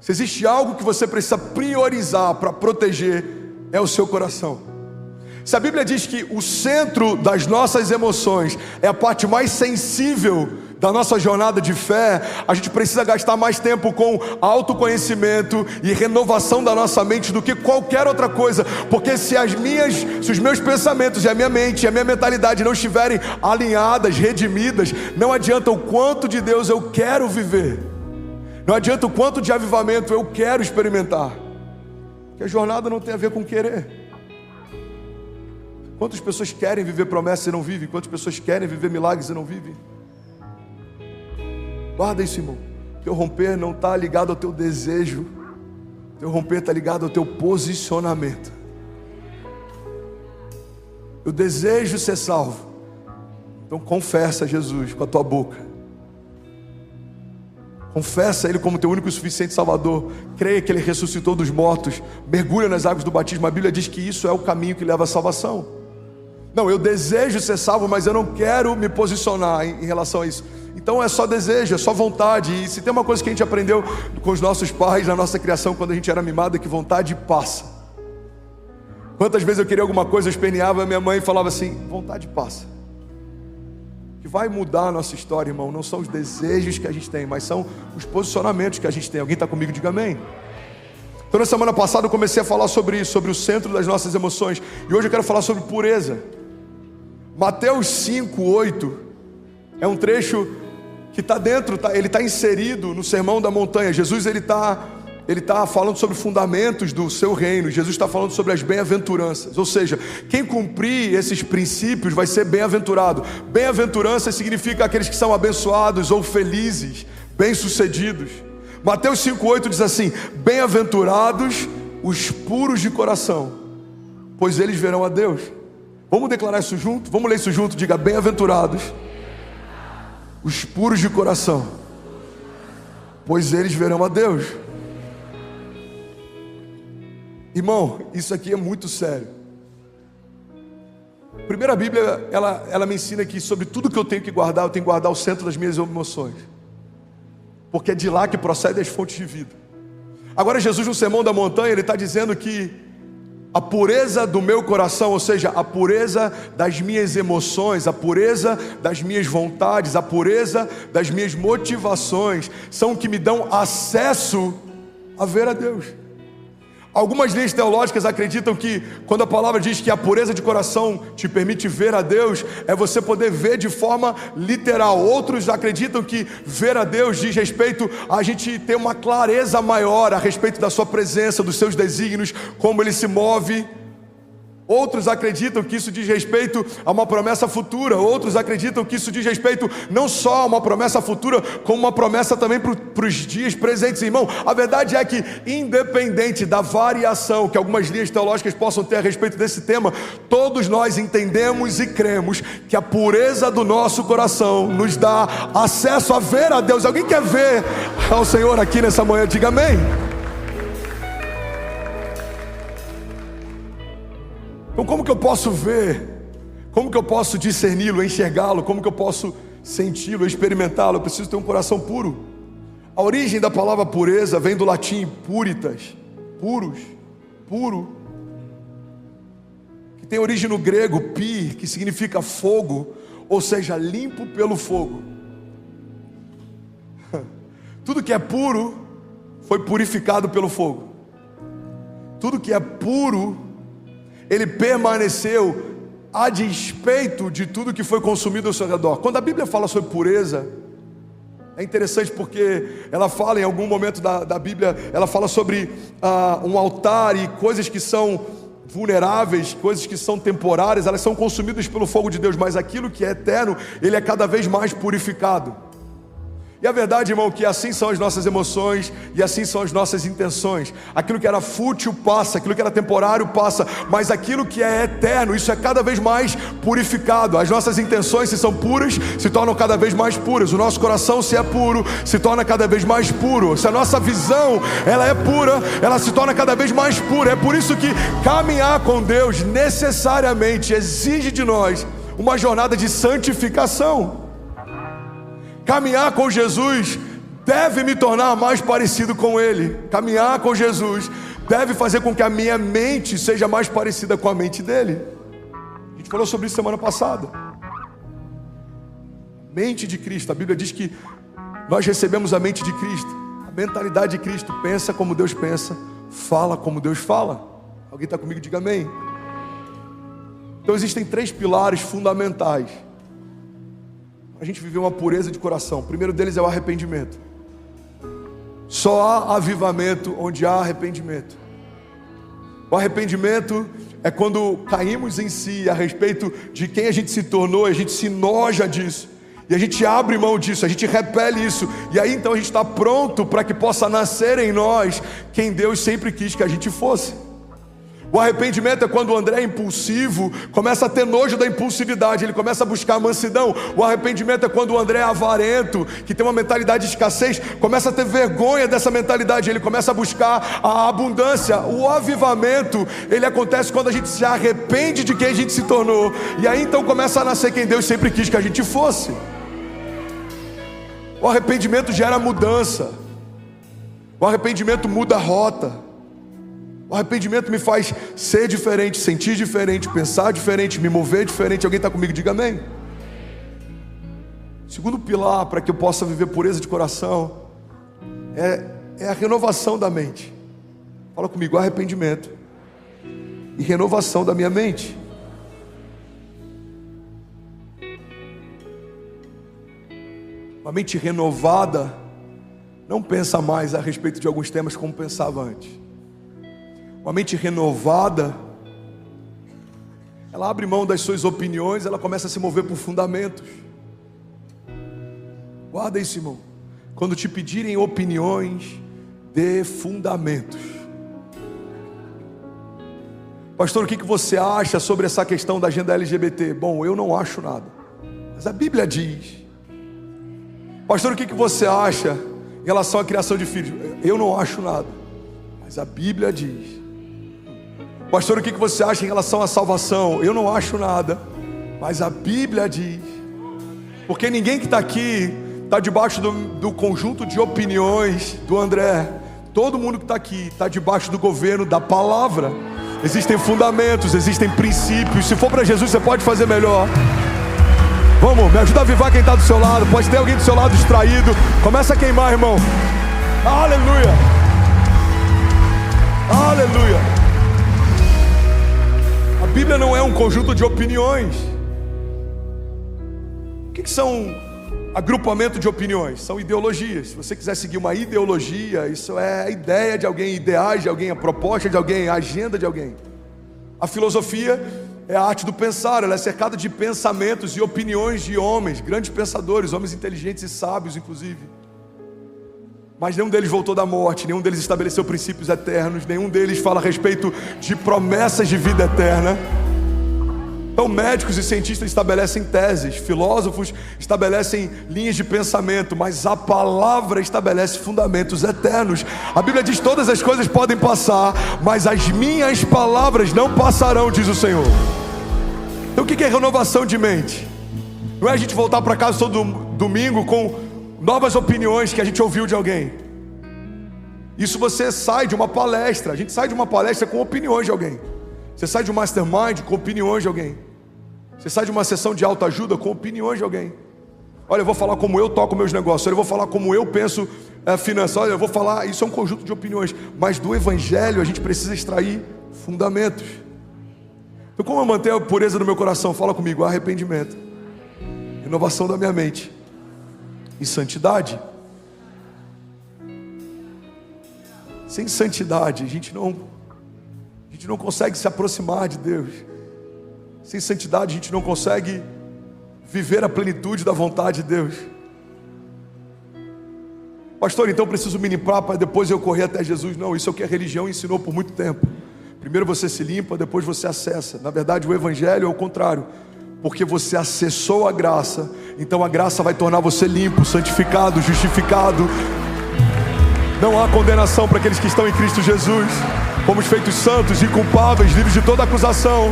se existe algo que você precisa priorizar para proteger, é o seu coração. Se a Bíblia diz que o centro das nossas emoções é a parte mais sensível da nossa jornada de fé, a gente precisa gastar mais tempo com autoconhecimento e renovação da nossa mente do que qualquer outra coisa, porque se os meus pensamentos e a minha mente e a minha mentalidade não estiverem alinhadas, redimidas, não adianta o quanto de Deus eu quero viver, não adianta o quanto de avivamento eu quero experimentar, porque a jornada não tem a ver com querer. Quantas pessoas querem viver promessas e não vivem? Quantas pessoas querem viver milagres e não vivem? Guarda isso, irmão. Teu romper não está ligado ao teu desejo. Teu romper está ligado ao teu posicionamento. Eu desejo ser salvo. Então confessa Jesus com a tua boca. Confessa Ele como teu único e suficiente Salvador. Creia que Ele ressuscitou dos mortos. Mergulha nas águas do batismo. A Bíblia diz que isso é o caminho que leva à salvação. Não, eu desejo ser salvo, mas eu não quero me posicionar em relação a isso. Então é só desejo, é só vontade. E se tem uma coisa que a gente aprendeu com os nossos pais, na nossa criação, quando a gente era mimado, é que vontade passa. Quantas vezes eu queria alguma coisa, eu esperneava, minha mãe falava assim: vontade passa. O que vai mudar a nossa história, irmão, não são os desejos que a gente tem, mas são os posicionamentos que a gente tem. Alguém está comigo? Diga amém. Então na semana passada eu comecei a falar sobre isso, sobre o centro das nossas emoções. E hoje eu quero falar sobre pureza. Mateus 5:8 é um trecho que está dentro, ele está inserido no Sermão da Montanha. Jesus ele está falando sobre fundamentos do seu reino. Jesus está falando sobre as bem-aventuranças, ou seja, quem cumprir esses princípios vai ser bem-aventurado. Bem-aventurança significa aqueles que são abençoados ou felizes, bem-sucedidos. Mateus 5:8 diz assim: bem-aventurados os puros de coração, pois eles verão a Deus. Vamos declarar isso junto? Vamos ler isso junto? Diga: bem-aventurados os puros de coração, pois eles verão a Deus. Irmão, isso aqui é muito sério. Primeiro, a Bíblia ela me ensina que sobre tudo que eu tenho que guardar, eu tenho que guardar o centro das minhas emoções, porque é de lá que procedem as fontes de vida. Agora Jesus no Sermão da Montanha, ele está dizendo que a pureza do meu coração, ou seja, a pureza das minhas emoções, a pureza das minhas vontades, a pureza das minhas motivações, são que me dão acesso a ver a Deus. Algumas linhas teológicas acreditam que quando a palavra diz que a pureza de coração te permite ver a Deus, é você poder ver de forma literal. Outros acreditam que ver a Deus diz respeito a gente ter uma clareza maior a respeito da sua presença, dos seus desígnios, como Ele se move. Outros acreditam que isso diz respeito a uma promessa futura. Outros acreditam que isso diz respeito não só a uma promessa futura, como uma promessa também para os dias presentes. Irmão, a verdade é que, independente da variação que algumas linhas teológicas possam ter a respeito desse tema, todos nós entendemos e cremos que a pureza do nosso coração nos dá acesso a ver a Deus. Alguém quer ver ao Senhor aqui nessa manhã? Diga amém. Então como que eu posso ver? Como que eu posso discerni-lo, enxergá-lo? Como que eu posso senti-lo, experimentá-lo? Eu preciso ter um coração puro. A origem da palavra pureza vem do latim puritas, puros, puro, que tem origem no grego pi, que significa fogo, ou seja, limpo pelo fogo. Tudo que é puro foi purificado pelo fogo. Tudo que é puro, ele permaneceu a despeito de tudo que foi consumido ao seu redor. Quando a Bíblia fala sobre pureza, é interessante porque ela fala em algum momento da Bíblia, ela fala sobre um altar e coisas que são vulneráveis, coisas que são temporárias, elas são consumidas pelo fogo de Deus, mas aquilo que é eterno, ele é cada vez mais purificado. E a verdade, irmão, que assim são as nossas emoções e assim são as nossas intenções. Aquilo que era fútil passa, aquilo que era temporário passa, mas aquilo que é eterno, isso é cada vez mais purificado. As nossas intenções, se são puras, se tornam cada vez mais puras. O nosso coração, se é puro, se torna cada vez mais puro. Se a nossa visão, ela é pura, ela se torna cada vez mais pura. É por isso que caminhar com Deus necessariamente exige de nós uma jornada de santificação. Caminhar com Jesus deve me tornar mais parecido com Ele. Caminhar com Jesus deve fazer com que a minha mente seja mais parecida com a mente dEle. A gente falou sobre isso semana passada. Mente de Cristo. A Bíblia diz que nós recebemos a mente de Cristo, a mentalidade de Cristo. Pensa como Deus pensa, fala como Deus fala. Alguém está comigo? Diga amém. Então existem 3 pilares fundamentais a gente viver uma pureza de coração. O primeiro deles é o arrependimento. Só há avivamento onde há arrependimento. O arrependimento é quando caímos em si a respeito de quem a gente se tornou, a gente se enoja disso, e a gente abre mão disso, a gente repele isso, e aí então a gente está pronto para que possa nascer em nós quem Deus sempre quis que a gente fosse. O arrependimento é quando o André é impulsivo, começa a ter nojo da impulsividade, ele começa a buscar a mansidão. O arrependimento é quando o André é avarento, que tem uma mentalidade de escassez, começa a ter vergonha dessa mentalidade, ele começa a buscar a abundância. O avivamento, ele acontece quando a gente se arrepende de quem a gente se tornou, e aí então começa a nascer quem Deus sempre quis que a gente fosse. O arrependimento gera mudança. O arrependimento muda a rota. O arrependimento me faz ser diferente, sentir diferente, pensar diferente, me mover diferente. Alguém está comigo? Diga amém. Segundo pilar para que eu possa viver pureza de coração é a renovação da mente. Fala comigo, arrependimento e renovação da minha mente. Uma mente renovada não pensa mais a respeito de alguns temas como pensava antes. Uma mente renovada, ela abre mão das suas opiniões, ela começa a se mover por fundamentos. Guarda isso, irmão. Quando te pedirem opiniões, dê fundamentos. Pastor, o que você acha sobre essa questão da agenda LGBT? Bom, eu não acho nada, mas a Bíblia diz. Pastor, o que você acha em relação à criação de filhos? Eu não acho nada, mas a Bíblia diz. Pastor, o que você acha em relação à salvação? Eu não acho nada, mas a Bíblia diz. Porque ninguém que está aqui está debaixo do conjunto de opiniões do André. Todo mundo que está aqui está debaixo do governo da palavra. Existem fundamentos, existem princípios. Se for para Jesus, você pode fazer melhor. Vamos, me ajuda a avivar quem está do seu lado. Pode ter alguém do seu lado distraído. Começa a queimar, irmão. Aleluia. Aleluia. A Bíblia não é um conjunto de opiniões. O que são agrupamento de opiniões? São ideologias. Se você quiser seguir uma ideologia, isso é a ideia de alguém, ideais de alguém, a proposta de alguém, a agenda de alguém. A filosofia é a arte do pensar, ela é cercada de pensamentos e opiniões de homens, grandes pensadores, homens inteligentes e sábios inclusive. Mas nenhum deles voltou da morte, nenhum deles estabeleceu princípios eternos, nenhum deles fala a respeito de promessas de vida eterna. Então médicos e cientistas estabelecem teses, filósofos estabelecem linhas de pensamento, mas a palavra estabelece fundamentos eternos. A Bíblia diz: todas as coisas podem passar, mas as minhas palavras não passarão, diz o Senhor. Então o que é renovação de mente? Não é a gente voltar para casa todo domingo com novas opiniões que a gente ouviu de alguém. Isso você sai de uma palestra, a gente sai de uma palestra com opiniões de alguém. Você sai de um mastermind com opiniões de alguém. Você sai de uma sessão de autoajuda com opiniões de alguém. Olha, eu vou falar como eu toco meus negócios. Olha, eu vou falar como eu penso finanças. Olha, eu vou falar... Isso é um conjunto de opiniões. Mas do Evangelho a gente precisa extrair fundamentos. Então como eu mantenho a pureza do meu coração? Fala comigo: arrependimento, renovação da minha mente e santidade. Sem santidade a gente não consegue se aproximar de Deus. Sem santidade a gente não consegue viver a plenitude da vontade de Deus. Pastor, então eu preciso me limpar para depois eu correr até Jesus? Não, isso é o que a religião ensinou por muito tempo. Primeiro você se limpa, depois você acessa. Na verdade o Evangelho é o contrário. Porque você acessou a graça, então a graça vai tornar você limpo, santificado, justificado. Não há condenação para aqueles que estão em Cristo Jesus. Fomos feitos santos, inculpáveis, livres de toda acusação.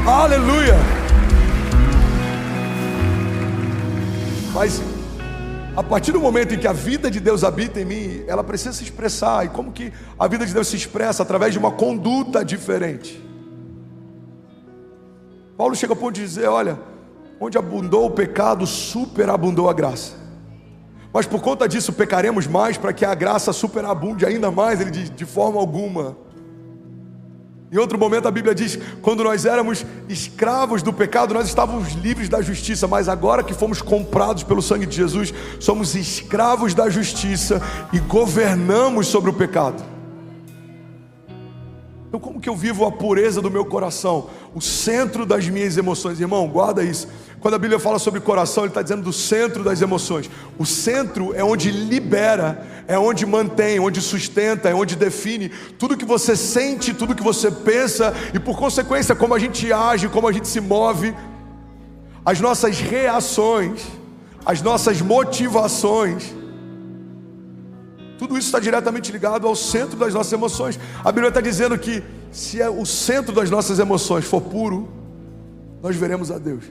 Aleluia! Mas a partir do momento em que a vida de Deus habita em mim, ela precisa se expressar. E como que a vida de Deus se expressa? Através de uma conduta diferente. Paulo chega ao ponto de dizer: olha, onde abundou o pecado, superabundou a graça. Mas por conta disso pecaremos mais, para que a graça superabunde ainda mais. Ele diz: de forma alguma. Em outro momento a Bíblia diz: quando nós éramos escravos do pecado, nós estávamos livres da justiça, mas agora que fomos comprados pelo sangue de Jesus, somos escravos da justiça e governamos sobre o pecado. Então como que eu vivo a pureza do meu coração? O centro das minhas emoções. Irmão, guarda isso. Quando a Bíblia fala sobre coração, ele está dizendo do centro das emoções. O centro é onde libera, é onde mantém, onde sustenta, é onde define tudo que você sente, tudo que você pensa, e por consequência como a gente age, como a gente se move, as nossas reações, as nossas motivações. Tudo isso está diretamente ligado ao centro das nossas emoções. A Bíblia está dizendo que se o centro das nossas emoções for puro, nós veremos a Deus.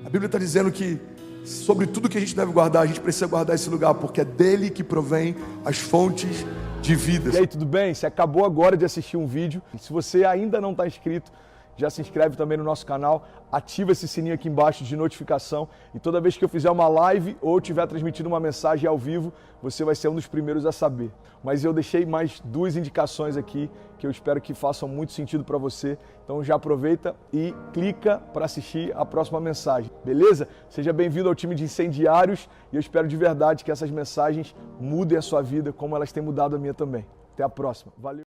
A Bíblia está dizendo que sobre tudo que a gente deve guardar, a gente precisa guardar esse lugar, porque é dele que provém as fontes de vida. E aí, tudo bem? Você acabou agora de assistir um vídeo. Se você ainda não está inscrito, já se inscreve também no nosso canal, ativa esse sininho aqui embaixo de notificação, e toda vez que eu fizer uma live ou estiver transmitindo uma mensagem ao vivo, você vai ser um dos primeiros a saber. Mas eu deixei mais 2 indicações aqui que eu espero que façam muito sentido para você. Então já aproveita e clica para assistir a próxima mensagem, beleza? Seja bem-vindo ao time de incendiários, e eu espero de verdade que essas mensagens mudem a sua vida como elas têm mudado a minha também. Até a próxima. Valeu!